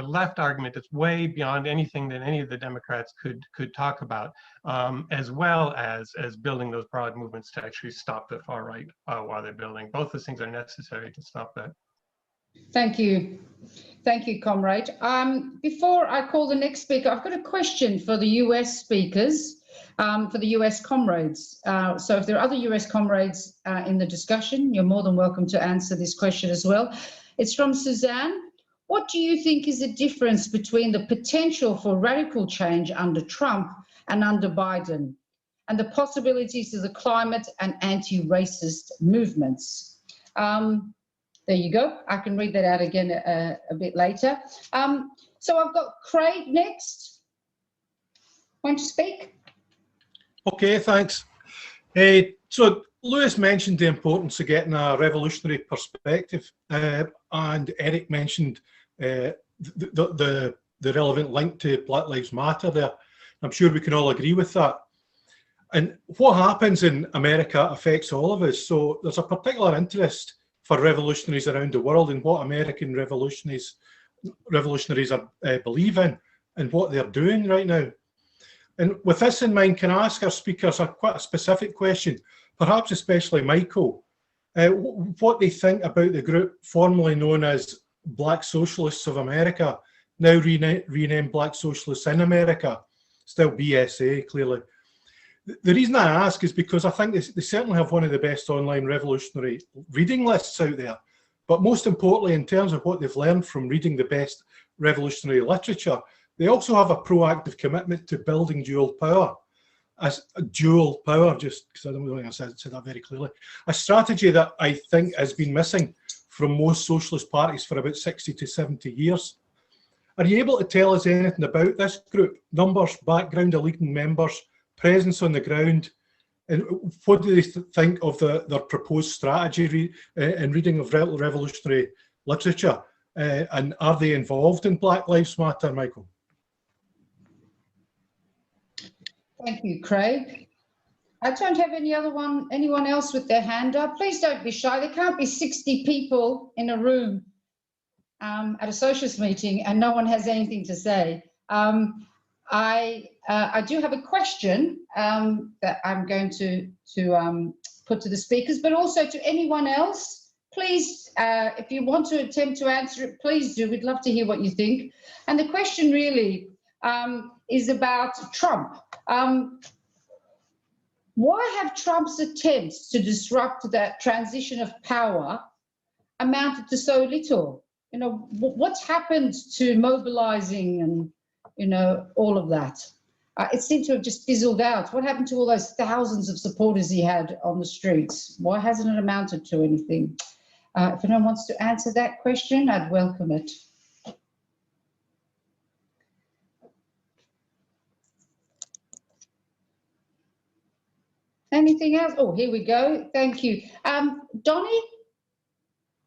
left argument that's way beyond anything that any of the Democrats could talk about, as well as building those broad movements to actually stop the far right while they're building. Both those things are necessary to stop that. Thank you. Thank you, comrade. Before I call the next speaker, I've got a question for the US speakers, for the US comrades. So if there are other US comrades in the discussion, you're more than welcome to answer this question as well. It's from Suzanne. What do you think is the difference between the potential for radical change under Trump and under Biden, and the possibilities of the climate and anti-racist movements? There you go. I can read that out again a bit later. So I've got Craig next. Want to speak? Okay, thanks. So Lewis mentioned the importance of getting a revolutionary perspective, and Eric mentioned the relevant link to Black Lives Matter there. I'm sure we can all agree with that. And what happens in America affects all of us. So there's a particular interest for revolutionaries around the world and what American revolutionaries believe in and what they're doing right now. And with this in mind, can I ask our speakers quite a specific question, perhaps especially Michael, what they think about the group formerly known as Black Socialists of America, now renamed Black Socialists in America, still BSA clearly. The reason I ask is because I think they certainly have one of the best online revolutionary reading lists out there. But most importantly, in terms of what they've learned from reading the best revolutionary literature, they also have a proactive commitment to building dual power. As a dual power, just because I don't think I said that very clearly, a strategy that I think has been missing from most socialist parties for about 60 to 70 years. Are you able to tell us anything about this group? Numbers, background of leading members, presence on the ground, and what do they think of their proposed strategy and reading of revolutionary literature? And are they involved in Black Lives Matter, Michael? Thank you, Craig. I don't have anyone else with their hand up. Please don't be shy. There can't be 60 people in a room at a socialist meeting and no one has anything to say. I do have a question that I'm going to put to the speakers, but also to anyone else. Please, if you want to attempt to answer it, please do. We'd love to hear what you think. And the question really is about Trump. Why have Trump's attempts to disrupt that transition of power amounted to so little? You know, what's happened to mobilizing and, you know, all of that? It seemed to have just fizzled out. What happened to all those thousands of supporters he had on the streets? Why hasn't it amounted to anything? If anyone wants to answer that question, I'd welcome it. Anything else? Oh, here we go. Thank you. Donnie,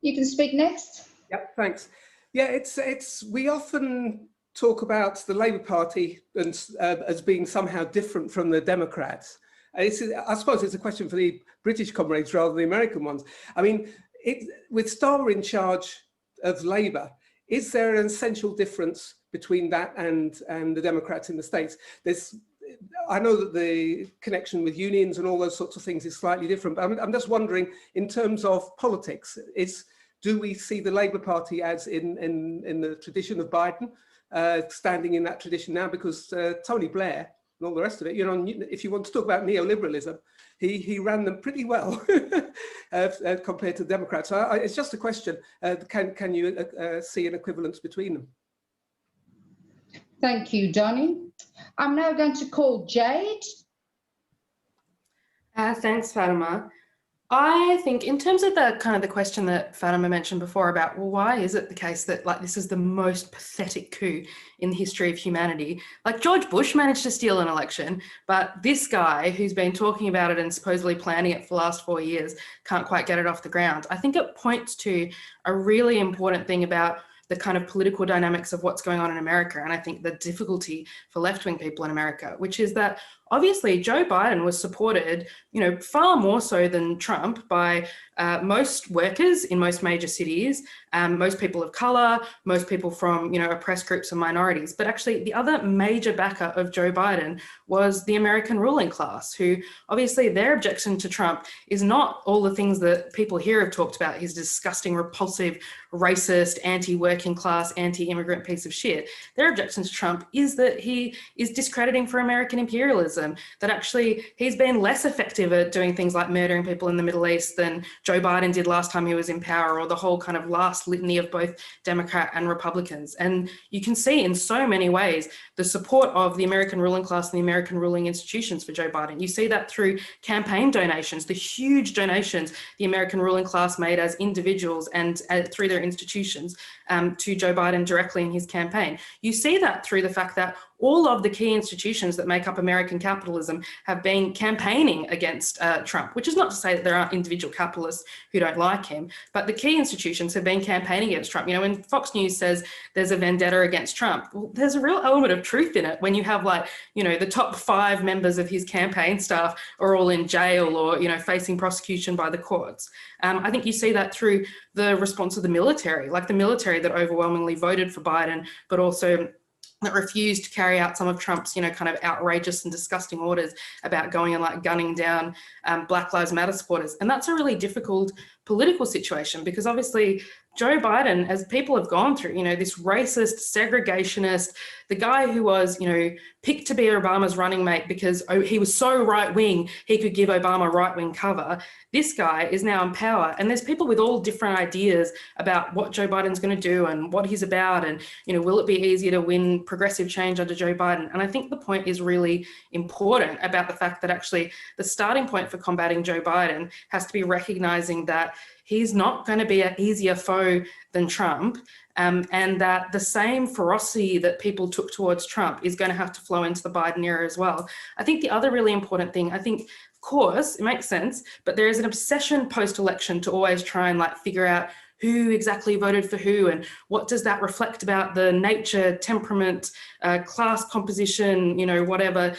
you can speak next. Yep, thanks. Yeah, it's we often talk about the Labour Party and, as being somehow different from the Democrats. I suppose it's a question for the British comrades rather than the American ones. I mean, with Starr in charge of Labour, is there an essential difference between that and the Democrats in the States? I know that the connection with unions and all those sorts of things is slightly different, but I'm just wondering, in terms of politics, do we see the Labour Party as in the tradition of Biden, standing in that tradition now? Because Tony Blair and all the rest of it, you know, if you want to talk about neoliberalism, he ran them pretty well compared to the Democrats. So it's just a question, can you see an equivalence between them? Thank you, Donnie. I'm now going to call Jade. Thanks, Fatima. I think in terms of the question that Fatima mentioned before about, well, why is it the case that like this is the most pathetic coup in the history of humanity? Like George Bush managed to steal an election, but this guy who's been talking about it and supposedly planning it for the last 4 years can't quite get it off the ground. I think it points to a really important thing about the kind of political dynamics of what's going on in America, and I think the difficulty for left-wing people in America, which is that obviously Joe Biden was supported, far more so than Trump by most workers in most major cities, most people of color, most people from, oppressed groups and minorities. But actually the other major backer of Joe Biden was the American ruling class, who obviously their objection to Trump is not all the things that people here have talked about, his disgusting, repulsive, racist, anti-working class, anti-immigrant piece of shit. Their objection to Trump is that he is discrediting for American imperialism, that actually he's been less effective at doing things like murdering people in the Middle East than Joe Biden did last time he was in power, or the whole kind of last litany of both Democrat and Republicans. And you can see in so many ways the support of the American ruling class and the American ruling institutions for Joe Biden. You see that through campaign donations, the huge donations the American ruling class made as individuals and through their institutions to Joe Biden directly in his campaign. You see that through the fact that all of the key institutions that make up American capitalism have been campaigning against Trump, which is not to say that there aren't individual capitalists who don't like him, but the key institutions have been campaigning against Trump. When Fox News says there's a vendetta against Trump, well, there's a real element of truth in it when you have the top 5 members of his campaign staff are all in jail or, facing prosecution by the courts. I think you see that through the response of the military, like the military that overwhelmingly voted for Biden, but also that refused to carry out some of Trump's, kind of outrageous and disgusting orders about going and gunning down Black Lives Matter supporters. And that's a really difficult political situation, because obviously Joe Biden, as people have gone through, this racist, segregationist, the guy who was, picked to be Obama's running mate because he was so right-wing, he could give Obama right-wing cover. This guy is now in power, and there's people with all different ideas about what Joe Biden's going to do and what he's about, and, will it be easier to win progressive change under Joe Biden? And I think the point is really important about the fact that actually the starting point for combating Joe Biden has to be recognizing that he's not going to be an easier foe than Trump, and that the same ferocity that people took towards Trump is going to have to flow into the Biden era as well. I think the other really important thing, of course, it makes sense, but there is an obsession post-election to always try and figure out who exactly voted for who and what does that reflect about the nature, temperament, class composition, whatever,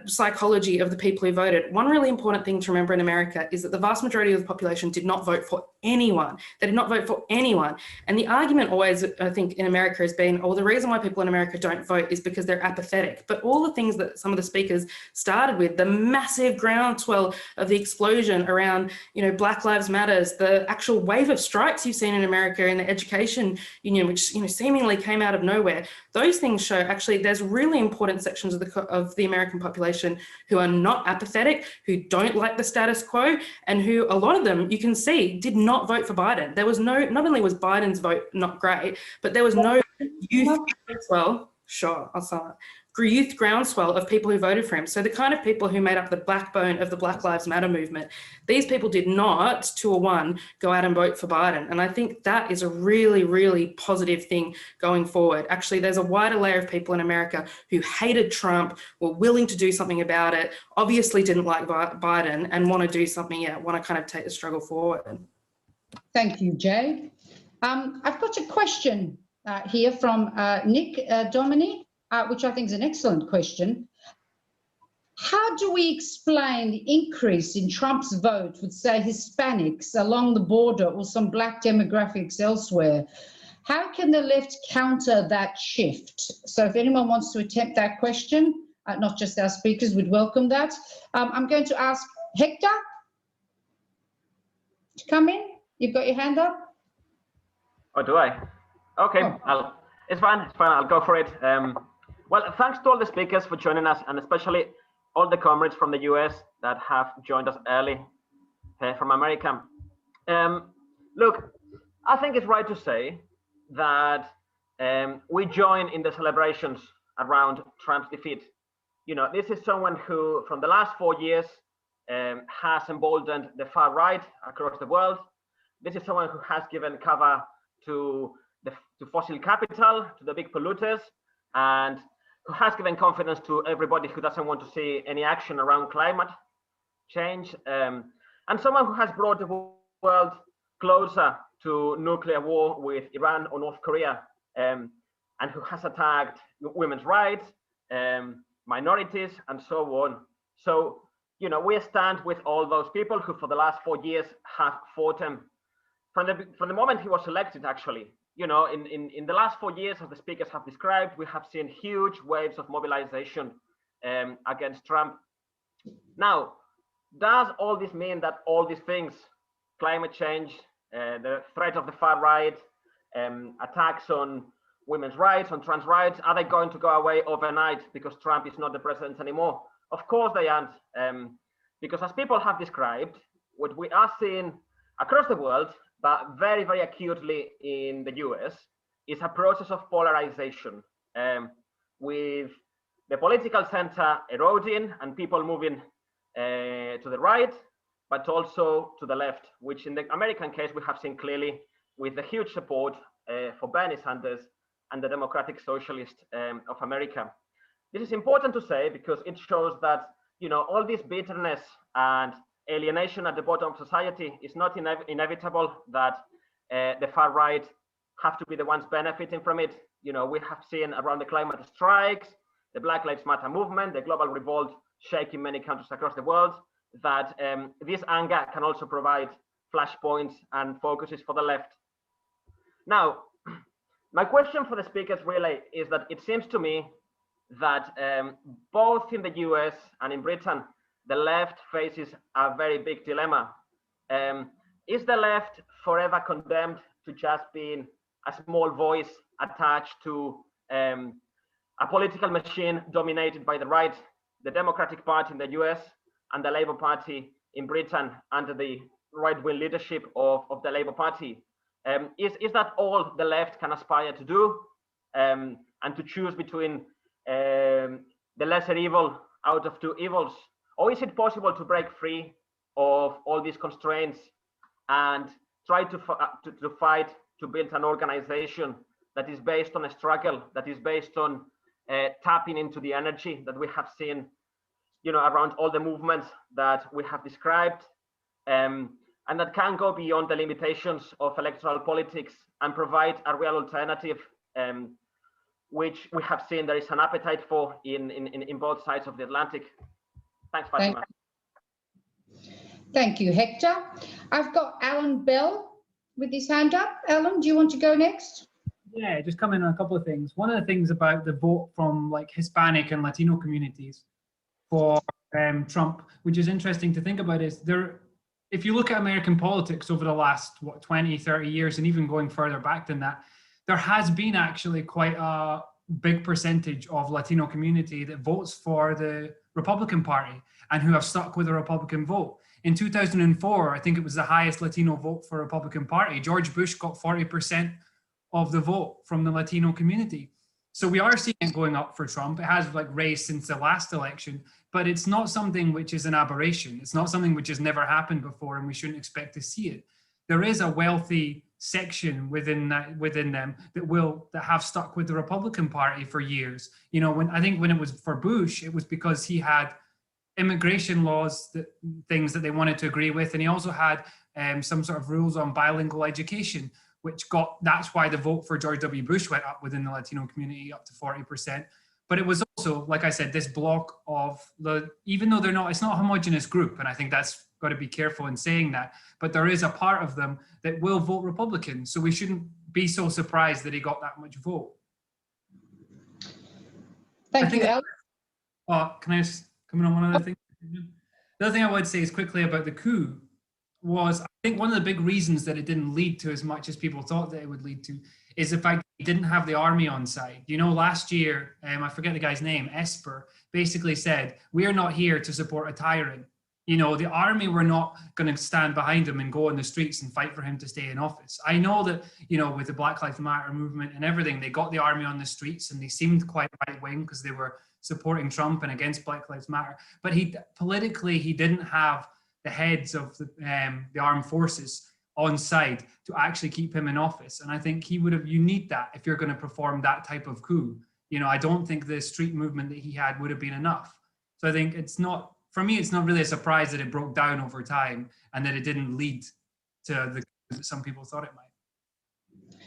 psychology of the people who voted. One really important thing to remember in America is that the vast majority of the population did not vote for anyone. They did not vote for anyone. And the argument always, I think, in America has been, the reason why people in America don't vote is because they're apathetic. But all the things that some of the speakers started with, the massive groundswell of the explosion around, Black Lives Matters, the actual wave of strikes you've seen in America in the education union, which, seemingly came out of nowhere, those things show actually there's really important sections of the American population who are not apathetic, who don't like the status quo, and who, a lot of them, you can see, did not vote for Biden. There was not only was Biden's vote not great, but there was no youth groundswell of people who voted for him. So the kind of people who made up the backbone of the Black Lives Matter movement, these people did not, 2-1, go out and vote for Biden. And I think that is a really, really positive thing going forward. Actually, there's a wider layer of people in America who hated Trump, were willing to do something about it, obviously didn't like Biden, and want to do something, want to kind of take the struggle forward. Thank you, Jay. I've got a question here from Nick Domini, which I think is an excellent question. How do we explain the increase in Trump's vote with, say, Hispanics along the border or some Black demographics elsewhere? How can the left counter that shift? So if anyone wants to attempt that question, not just our speakers, would welcome that. I'm going to ask Hector to come in. You've got your hand up? Oh, do I? Okay, it's fine, I'll go for it. Well, thanks to all the speakers for joining us, and especially all the comrades from the US that have joined us early from America. Look, I think it's right to say that we join in the celebrations around Trump's defeat. This is someone who, from the last 4 years, has emboldened the far right across the world. This is someone who has given cover to fossil capital, to the big polluters, and who has given confidence to everybody who doesn't want to see any action around climate change, and someone who has brought the world closer to nuclear war with Iran or North Korea, and who has attacked women's rights, minorities, and so on. So, you know, we stand with all those people who for the last 4 years have fought him. From the moment he was elected, actually, you know, in the last 4 years, as the speakers have described, we have seen huge waves of mobilization against Trump. Now, does all this mean that all these things, climate change, the threat of the far right, attacks on women's rights, on trans rights, are they going to go away overnight because Trump is not the president anymore? Of course they aren't, because as people have described, what we are seeing across the world, but very, very acutely in the US, is a process of polarization, with the political center eroding and people moving to the right, but also to the left, which in the American case, we have seen clearly with the huge support for Bernie Sanders and the Democratic Socialists of America. This is important to say because it shows that, you know, all this bitterness and alienation at the bottom of society is not inevitable, that the far right have to be the ones benefiting from it. You know, we have seen around the climate strikes, the Black Lives Matter movement, the global revolt shaking many countries across the world, that this anger can also provide flashpoints and focuses for the left. Now, my question for the speakers really is that it seems to me that both in the US and in Britain, the left faces a very big dilemma. Is the left forever condemned to just being a small voice attached to a political machine dominated by the right, the Democratic Party in the US and the Labour Party in Britain under the right-wing leadership of the Labour Party? Is that all the left can aspire to do, and to choose between the lesser evil out of two evils? Or is it possible to break free of all these constraints and try to fight to build an organization that is based on a struggle, that is based on tapping into the energy that we have seen, you know, around all the movements that we have described, and that can go beyond the limitations of electoral politics and provide a real alternative, which we have seen there is an appetite for in both sides of the Atlantic. Thanks, Fatima. Thank you, Hector. I've got Alan Bell with his hand up. Alan, do you want to go next? Yeah, just come in on a couple of things. One of the things about the vote from like Hispanic and Latino communities for Trump, which is interesting to think about, is there, if you look at American politics over the last, 20, 30 years, and even going further back than that, there has been actually quite a big percentage of Latino community that votes for the Republican Party and who have stuck with the Republican vote. In 2004, I think it was the highest Latino vote for Republican Party. George Bush got 40% of the vote from the Latino community. So we are seeing it going up for Trump. It has like raised since the last election, but it's not something which is an aberration. It's not something which has never happened before, and we shouldn't expect to see it. There is a wealthy section within them that have stuck with the Republican Party for years. You know, when it was for Bush, it was because he had immigration laws, things that they wanted to agree with, and he also had some sort of rules on bilingual education, that's why the vote for George W. Bush went up within the Latino community up to 40%. But it was also, like I said, this block of even though it's not a homogenous group, and I think that's got to be careful in saying that, but there is a part of them that will vote Republican. So we shouldn't be so surprised that he got that much vote. Thank you, Alan. Can I just come in on one other thing? The other thing I would say is quickly about the coup was, I think one of the big reasons that it didn't lead to as much as people thought that it would lead to is the fact that he didn't have the army on side. You know, last year, I forget the guy's name, Esper, basically said, we are not here to support a tyrant. You know, the army were not going to stand behind him and go on the streets and fight for him to stay in office. I know that, you know, with the Black Lives Matter movement and everything, they got the army on the streets and they seemed quite right-wing because they were supporting Trump and against Black Lives Matter. But politically, he didn't have the heads of the armed forces on side to actually keep him in office. And I think you need that if you're going to perform that type of coup. You know, I don't think the street movement that he had would have been enough. So I think for me, it's not really a surprise that it broke down over time and that it didn't lead to the that some people thought it might.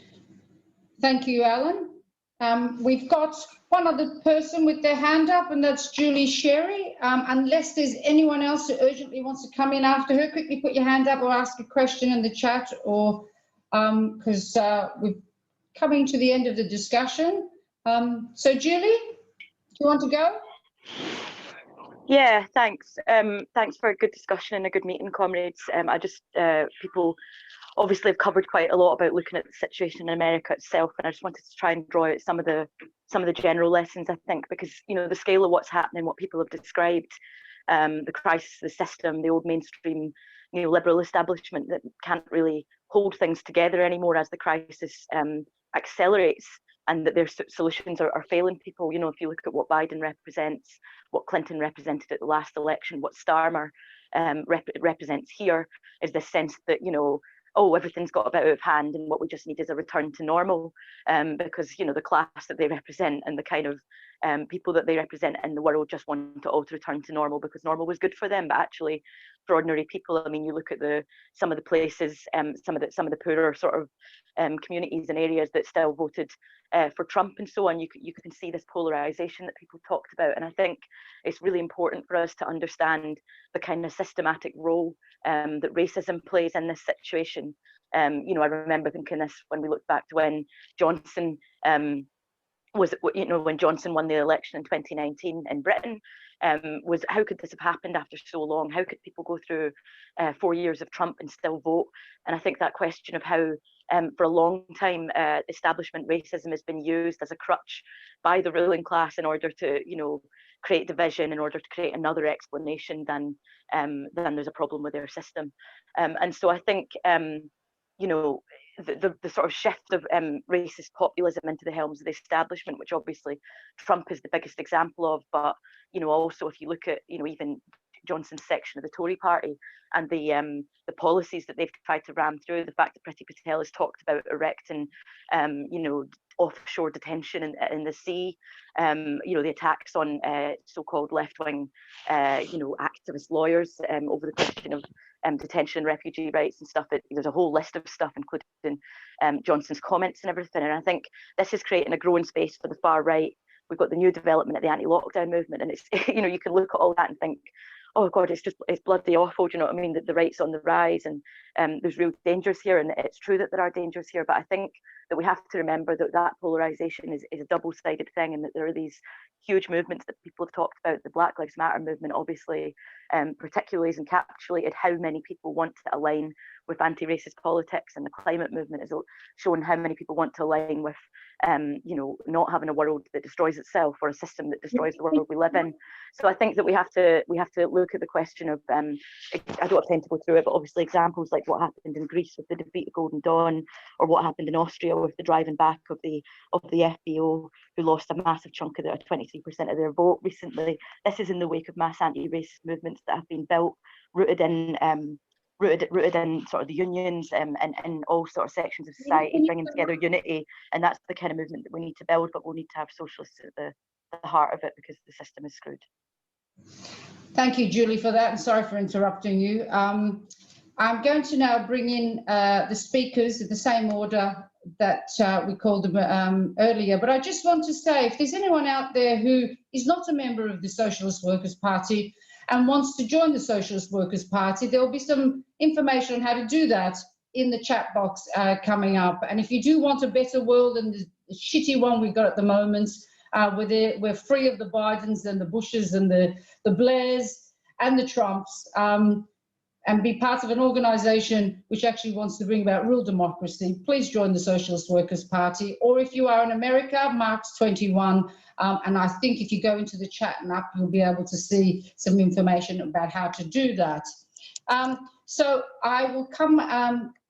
Thank you, Alan. We've got one other person with their hand up, and that's Julie Sherry. Unless there's anyone else who urgently wants to come in after her, quickly put your hand up or ask a question in the chat, or because we're coming to the end of the discussion. So Julie, do you want to go? Yeah, thanks. Thanks for a good discussion and a good meeting, comrades. People obviously have covered quite a lot about looking at the situation in America itself, and I just wanted to try and draw out some of the general lessons, I think, because the scale of what's happening, what people have described, the crisis, the system, the old mainstream neoliberal establishment that can't really hold things together anymore as the crisis accelerates, and that their solutions are failing people. If you look at what Biden represents, what Clinton represented at the last election, what Starmer represents here, is this sense that, oh, everything's got a bit out of hand and what we just need is a return to normal, because, the class that they represent and the kind of people that they represent in the world just want to all to return to normal because normal was good for them. But actually, for ordinary people, I mean, you look at some of the places, some of the poorer sort of communities and areas that still voted for Trump and so on. You can see this polarization that people talked about, and I think it's really important for us to understand the kind of systematic role that racism plays in this situation. I remember thinking this when we look back to when Johnson when Johnson won the election in 2019 in Britain, was how could this have happened after so long? How could people go through 4 years of Trump and still vote? And I think that question of how for a long time establishment racism has been used as a crutch by the ruling class in order to create division, in order to create another explanation than there's a problem with their system. And so I think the sort of shift of racist populism into the helms of the establishment, which obviously Trump is the biggest example of, but also if you look at even Johnson's section of the Tory party and the policies that they've tried to ram through, the fact that Priti Patel has talked about erecting offshore detention in the sea, the attacks on so-called left-wing activist lawyers over the question of detention, refugee rights and stuff. There's a whole list of stuff, including Johnson's comments and everything. And I think this is creating a growing space for the far right. We've got the new development at the anti-lockdown movement, and it's you can look at all that and think, oh God, it's bloody awful. Do you know what I mean? That the right's on the rise, and there's real dangers here, and it's true that there are dangers here. But I think that we have to remember that polarization is a double-sided thing, and that there are these huge movements that people have talked about. The Black Lives Matter movement, obviously, particularly has encapsulated how many people want to align with anti-racist politics, and the climate movement has shown how many people want to align with, not having a world that destroys itself or a system that destroys the world we live in. So I think that we have to look at the question of, I don't have time to go through it, but obviously examples like what happened in Greece with the defeat of Golden Dawn, or what happened in Austria with the driving back of the FBO, who lost a massive chunk of 23% of their vote recently. This is in the wake of mass anti-racist movements that have been built, rooted in sort of the unions and all sort of sections of society, bringing together unity. And that's the kind of movement that we need to build, but we'll need to have socialists at the heart of it, because the system is screwed. Thank you, Julie, for that, and sorry for interrupting you. I'm going to now bring in the speakers in the same order that we called them earlier. But I just want to say, if there's anyone out there who is not a member of the Socialist Workers Party and wants to join the Socialist Workers Party, there will be some information on how to do that in the chat box coming up. And if you do want a better world than the shitty one we've got at the moment, we're free of the Bidens and the Bushes and the Blairs and the Trumps, and be part of an organisation which actually wants to bring about real democracy, please join the Socialist Workers Party. Or if you are in America, March 21. And I think if you go into the chat and up, you'll be able to see some information about how to do that. So I will come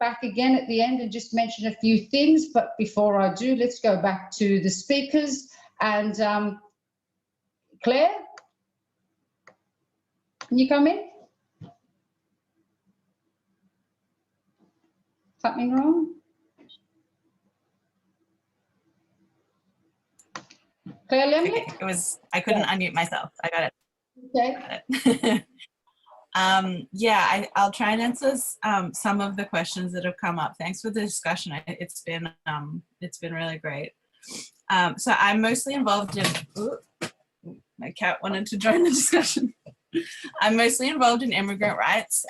back again at the end and just mention a few things. But before I do, let's go back to the speakers. And Claire, can you come in? Something wrong? Clare Lemlich? Okay, I couldn't unmute myself. I got it. Okay. Got it. Yeah, I'll try and answer some of the questions that have come up. Thanks for the discussion. It's been really great. So I'm mostly involved in. Ooh, my cat wanted to join the discussion. I'm mostly involved in immigrant rights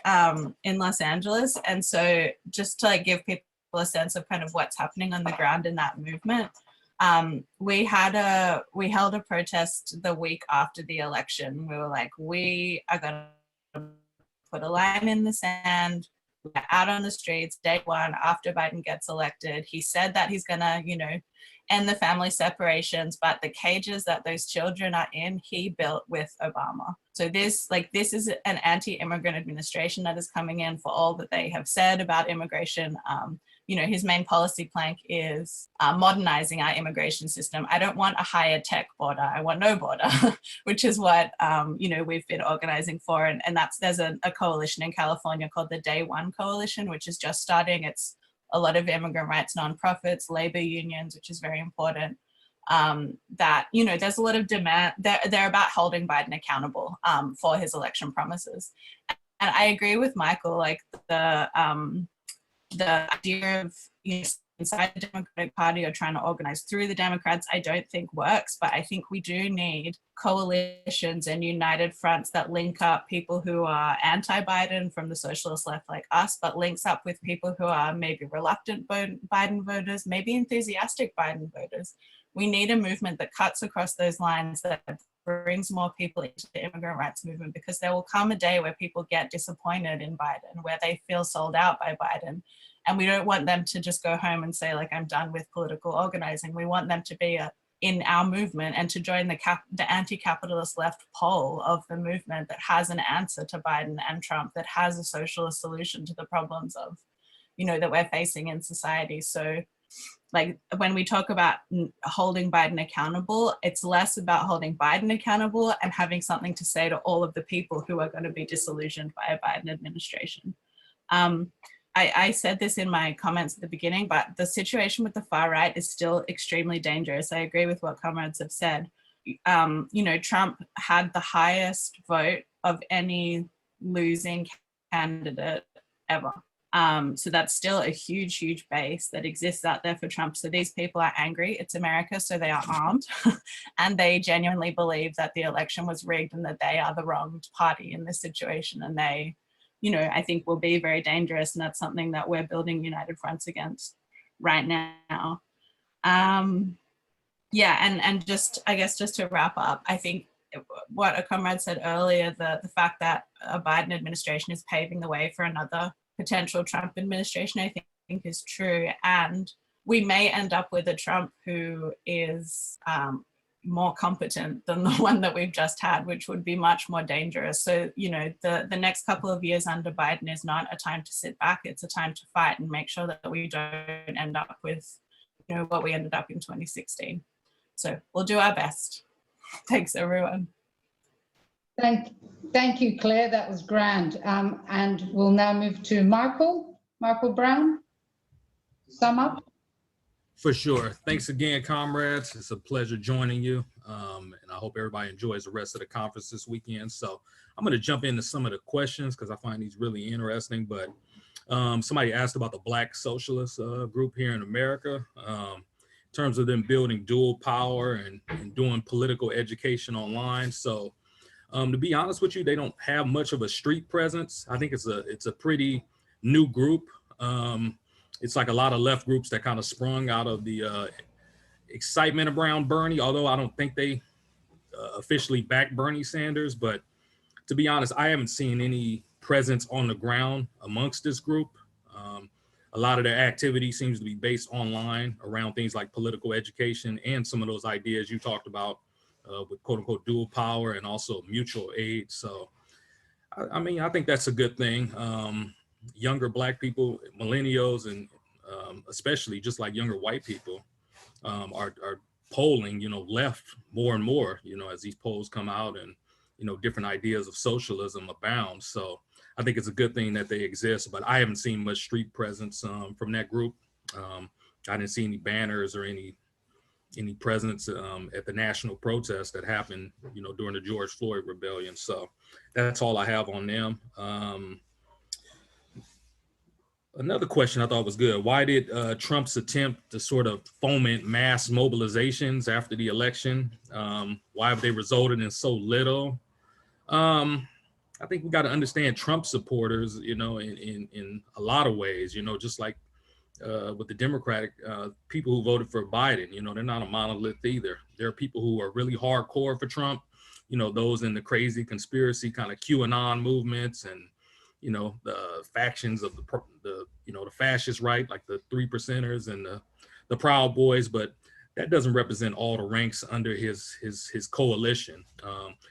in Los Angeles, and so just to like give people a sense of kind of what's happening on the ground in that movement. We held a protest the week after the election. We were like, we are going to put a line in the sand. We're out on the streets day one after Biden gets elected. He said that he's going to, end the family separations, but the cages that those children are in, he built with Obama. So this is an anti-immigrant administration that is coming in for all that they have said about immigration. His main policy plank is modernizing our immigration system. I don't want a higher tech border. I want no border, which is what, we've been organizing for. And there's a coalition in California called the Day One Coalition, which is just starting. It's a lot of immigrant rights nonprofits, labor unions, which is very important. There's a lot of demand. They're about holding Biden accountable for his election promises. And I agree with Michael, like the idea of inside the Democratic Party or trying to organize through the Democrats, I don't think works, but I think we do need coalitions and united fronts that link up people who are anti-Biden from the socialist left like us, but links up with people who are maybe reluctant Biden voters, maybe enthusiastic Biden voters. We need a movement that cuts across those lines, that brings more people into the immigrant rights movement, because there will come a day where people get disappointed in Biden, where they feel sold out by Biden. And we don't want them to just go home and say, like, I'm done with political organizing. We want them to be in our movement and to join the anti-capitalist left pole of the movement that has an answer to Biden and Trump, that has a socialist solution to the problems of, that we're facing in society. So like when we talk about holding Biden accountable, it's less about holding Biden accountable and having something to say to all of the people who are going to be disillusioned by a Biden administration. I said this in my comments at the beginning, but the situation with the far right is still extremely dangerous. I agree with what comrades have said. Trump had the highest vote of any losing candidate ever. So that's still a huge, huge base that exists out there for Trump. So these people are angry. It's America, so they are armed. And they genuinely believe that the election was rigged and that they are the wronged party in this situation. And they, I think will be very dangerous. And that's something that we're building united fronts against right now. Yeah, and just, I guess, just to wrap up, I think what a comrade said earlier, the fact that a Biden administration is paving the way for another potential Trump administration, I think is true. And we may end up with a Trump who is more competent than the one that we've just had, which would be much more dangerous. So, the next couple of years under Biden is not a time to sit back. It's a time to fight and make sure that we don't end up with, what we ended up in 2016. So we'll do our best. Thanks, everyone. Thank you, Claire. That was grand. And we'll now move to Michael Brown. Sum up. For sure. Thanks again, comrades. It's a pleasure joining you. And I hope everybody enjoys the rest of the conference this weekend. So I'm going to jump into some of the questions because I find these really interesting. But somebody asked about the Black Socialist group here in America. In terms of them building dual power and doing political education online. So to be honest with you, they don't have much of a street presence. I think it's a pretty new group. It's like a lot of left groups that kind of sprung out of the excitement around Bernie, although I don't think they officially back Bernie Sanders. But to be honest, I haven't seen any presence on the ground amongst this group. A lot of their activity seems to be based online around things like political education and some of those ideas you talked about with quote unquote dual power and also mutual aid. So, I mean, I think that's a good thing. Younger Black people, millennials, and especially just like younger white people are polling, left more and more, as these polls come out and, different ideas of socialism abound. So I think it's a good thing that they exist, but I haven't seen much street presence from that group. I didn't see any banners or any any presence at the national protest that happened, you know, during the George Floyd rebellion. So that's all I have on them. Another question I thought was good. Why did Trump's attempt to sort of foment mass mobilizations after the election? Why have they resulted in so little? I think we got to understand Trump supporters, you know, in a lot of ways, you know, just like with the Democratic people who voted for Biden, you know, they're not a monolith either. There are people who are really hardcore for Trump, you know, those in the crazy conspiracy kind of QAnon movements and, you know, the factions of the you know, the fascist right, like the 3%ers and the Proud Boys, but that doesn't represent all the ranks under his coalition.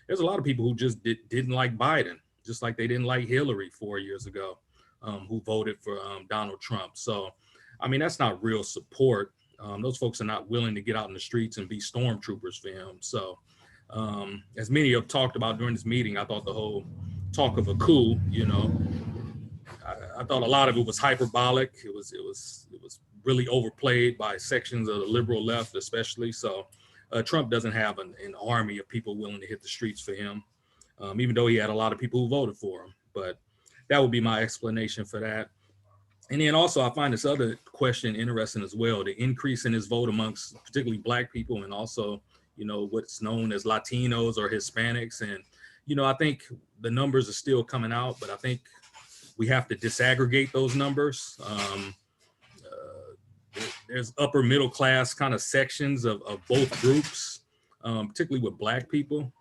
There's a lot of people who just didn't like Biden, just like they didn't like Hillary 4 years ago, who voted for Donald Trump. So, I mean, that's not real support. Those folks are not willing to get out in the streets and be stormtroopers for him. So, as many have talked about during this meeting, I thought the whole talk of a coup, you know, I thought a lot of it was hyperbolic. It was really overplayed by sections of the liberal left, especially. So Trump doesn't have an army of people willing to hit the streets for him, even though he had a lot of people who voted for him. But that would be my explanation for that. And then also, I find this other question interesting as well, the increase in his vote amongst particularly Black people and also, you know, what's known as Latinos or Hispanics. And, you know, I think the numbers are still coming out, but I think we have to disaggregate those numbers. There's upper middle class kind of sections of both groups, particularly with Black people.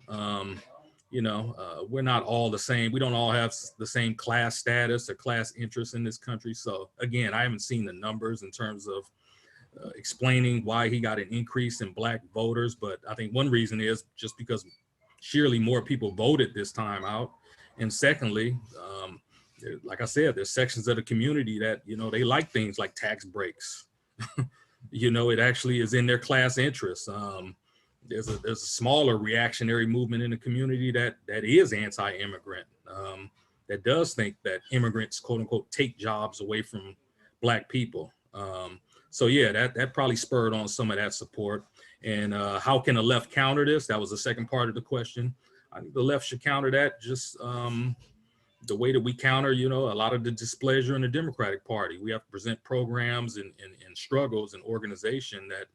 You know, we're not all the same. We don't all have the same class status or class interests in this country. So again, I haven't seen the numbers in terms of explaining why he got an increase in Black voters. But I think one reason is just because surely more people voted this time out. And secondly, like I said, there's sections of the community that, you know, they like things like tax breaks. You know, it actually is in their class interests. There's a smaller reactionary movement in the community that is anti-immigrant, that does think that immigrants, quote unquote, take jobs away from Black people. So yeah, that probably spurred on some of that support. And how can the left counter this? That was the second part of the question. I think the left should counter that just the way that we counter, you know, a lot of the displeasure in the Democratic Party. We have to present programs and struggles and organization that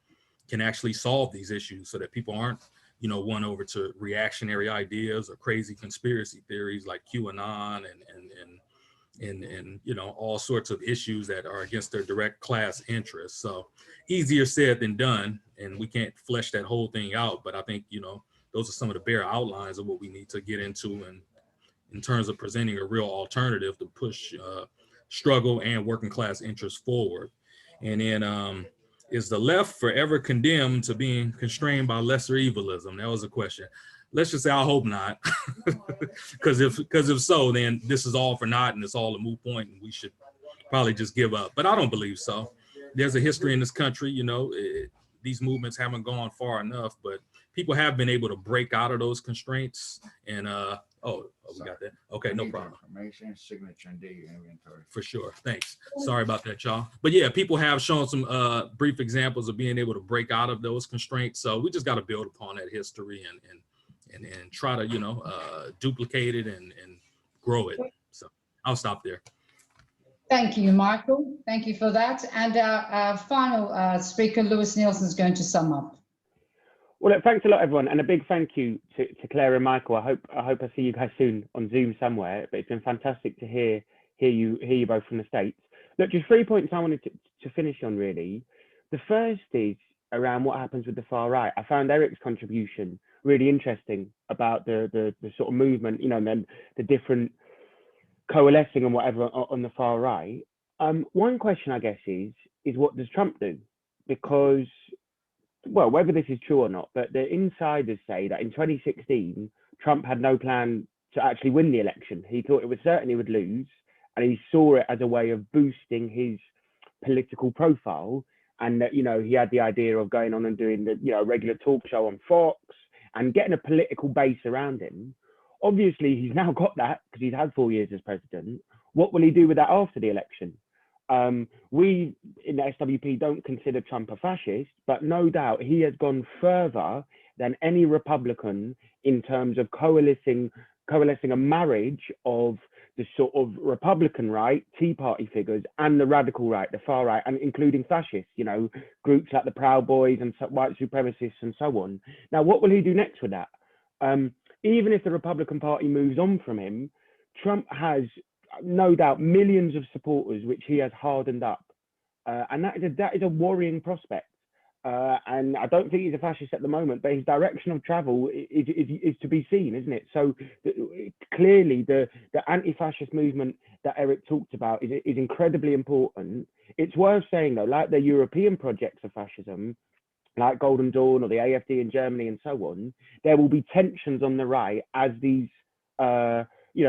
can actually solve these issues so that people aren't, you know, won over to reactionary ideas or crazy conspiracy theories like QAnon and you know, all sorts of issues that are against their direct class interests. So easier said than done, and we can't flesh that whole thing out. But I think, you know, those are some of the bare outlines of what we need to get into and in terms of presenting a real alternative to push struggle and working class interests forward. And then is the left forever condemned to being constrained by lesser evilism? That was a question. Let's just say I hope not, because if so, then this is all for naught and it's all a moot point and we should probably just give up. But I don't believe so. There's a history in this country, you know, these movements haven't gone far enough, but people have been able to break out of those constraints. And oh, we got that. Okay, no problem. Information, signature, and date inventory. For sure. Thanks. Sorry about that, y'all. But yeah, people have shown some brief examples of being able to break out of those constraints. So we just got to build upon that history and try to, you know, duplicate it and grow it. So I'll stop there. Thank you, Michael. Thank you for that. And our final speaker, Lewis Nielsen, is going to sum up. Well, look, thanks a lot, everyone, and a big thank you to Clare and Michael. I hope I see you guys soon on Zoom somewhere. But it's been fantastic to hear you both from the States. Look, just 3 points I wanted to finish on, really. The first is around what happens with the far right. I found Eric's contribution really interesting about the sort of movement, you know, and then the different coalescing and whatever on the far right. One question, I guess, is what does Trump do? Because, well, whether this is true or not, but the insiders say that in 2016, Trump had no plan to actually win the election. He thought it was certain he would lose, and he saw it as a way of boosting his political profile. And that, you know, he had the idea of going on and doing the, you know, regular talk show on Fox and getting a political base around him. Obviously, he's now got that because he's had 4 years as president. What will he do with that after the election? We in the SWP don't consider Trump a fascist, but no doubt he has gone further than any Republican in terms of coalescing a marriage of the sort of Republican right, Tea Party figures, and the radical right, the far right, and including fascists, you know, groups like the Proud Boys and white supremacists and so on. Now, what will he do next with that? Even if the Republican Party moves on from him, Trump has no doubt millions of supporters which he has hardened up, and that is a worrying prospect. And I don't think he's a fascist at the moment, but his direction of travel is to be seen, isn't it? So clearly the anti-fascist movement that Eric talked about is incredibly important. It's worth saying though, like the European projects of fascism, like Golden Dawn or the AfD in Germany and so on, there will be tensions on the right as these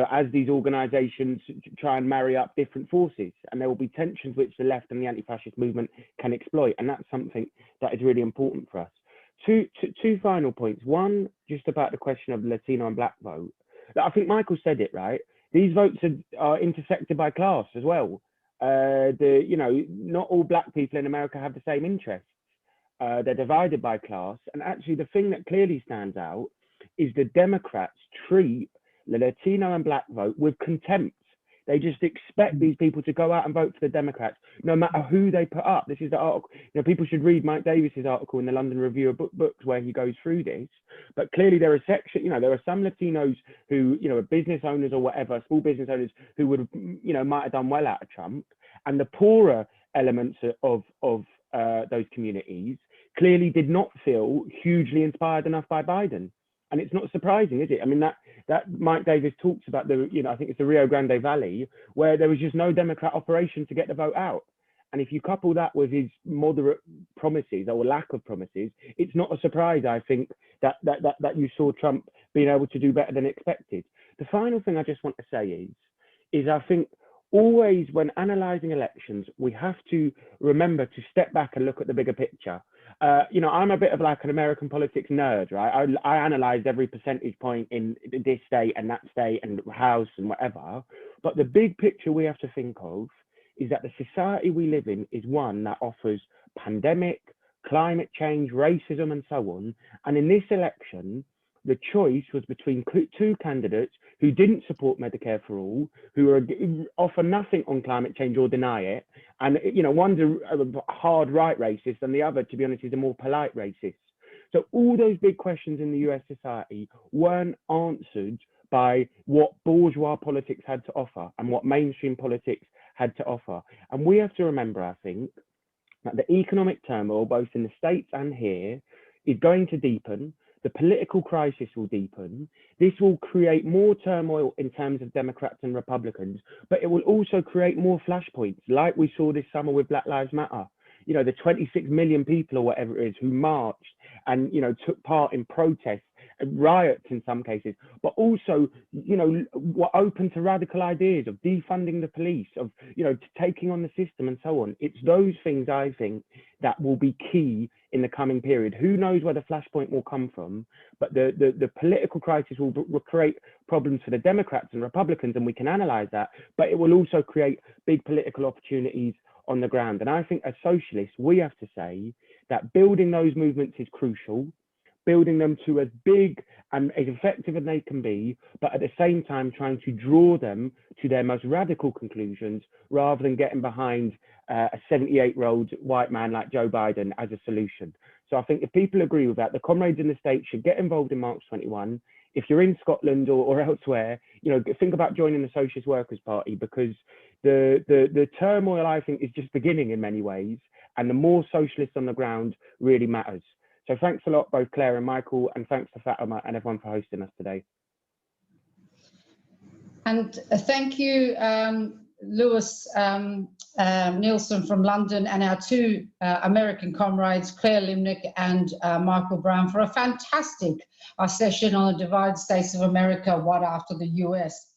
as these organizations try and marry up different forces, and there will be tensions which the left and the anti-fascist movement can exploit, and that's something that is really important for us. Two final points. One, just about the question of the Latino and Black vote. I think Michael said it right. These votes are intersected by class as well. Not all Black people in America have the same interests. They're divided by class, and actually the thing that clearly stands out is the Democrats treat the Latino and Black vote with contempt. They just expect these people to go out and vote for the Democrats, no matter who they put up. This is the article. People should read Mike Davis's article in the London Review of Books where he goes through this. But clearly there are there are some Latinos who, are business owners or whatever, small business owners who would have, might have done well out of Trump, and the poorer elements of those communities clearly did not feel hugely inspired enough by Biden. And it's not surprising, is it? I mean, that Mike Davis talks about I think it's the Rio Grande Valley, where there was just no Democrat operation to get the vote out. And if you couple that with his moderate promises or lack of promises, it's not a surprise, I think, that you saw Trump being able to do better than expected. The final thing I just want to say is I think always when analysing elections, we have to remember to step back and look at the bigger picture. I'm a bit of like an American politics nerd, right? I analysed every percentage point in this state and that state and House and whatever. But the big picture we have to think of is that the society we live in is one that offers pandemic, climate change, racism, and so on. And in this election, the choice was between two candidates who didn't support Medicare for all, who offer nothing on climate change or deny it. And, one's a hard right racist and the other, to be honest, is a more polite racist. So all those big questions in the US society weren't answered by what bourgeois politics had to offer and what mainstream politics had to offer. And we have to remember, I think, that the economic turmoil, both in the States and here, is going to deepen. The political crisis will deepen. This will create more turmoil in terms of Democrats and Republicans, but it will also create more flashpoints, like we saw this summer with Black Lives Matter. The 26 million people or whatever it is who marched and, took part in protests and riots in some cases, but also, were open to radical ideas of defunding the police, of, taking on the system and so on. It's those things, I think, that will be key in the coming period. Who knows where the flashpoint will come from, but the political crisis will create problems for the Democrats and Republicans, and we can analyze that, but it will also create big political opportunities on the ground. And I think as socialists, we have to say that building those movements is crucial, building them to as big and as effective as they can be, but at the same time trying to draw them to their most radical conclusions rather than getting behind a 78-year-old white man like Joe Biden as a solution. So I think if people agree with that, the comrades in the States should get involved in March 21. If you're in Scotland or elsewhere, think about joining the Socialist Workers Party, because the turmoil, I think, is just beginning in many ways, and the more socialists on the ground really matters. So thanks a lot, both Claire and Michael, and thanks to Fatima and everyone for hosting us today. And thank you, Lewis Nielsen from London, and our two American comrades, Clare Lemlich and Michael Brown, for a fantastic session on the divided states of America, what after the US.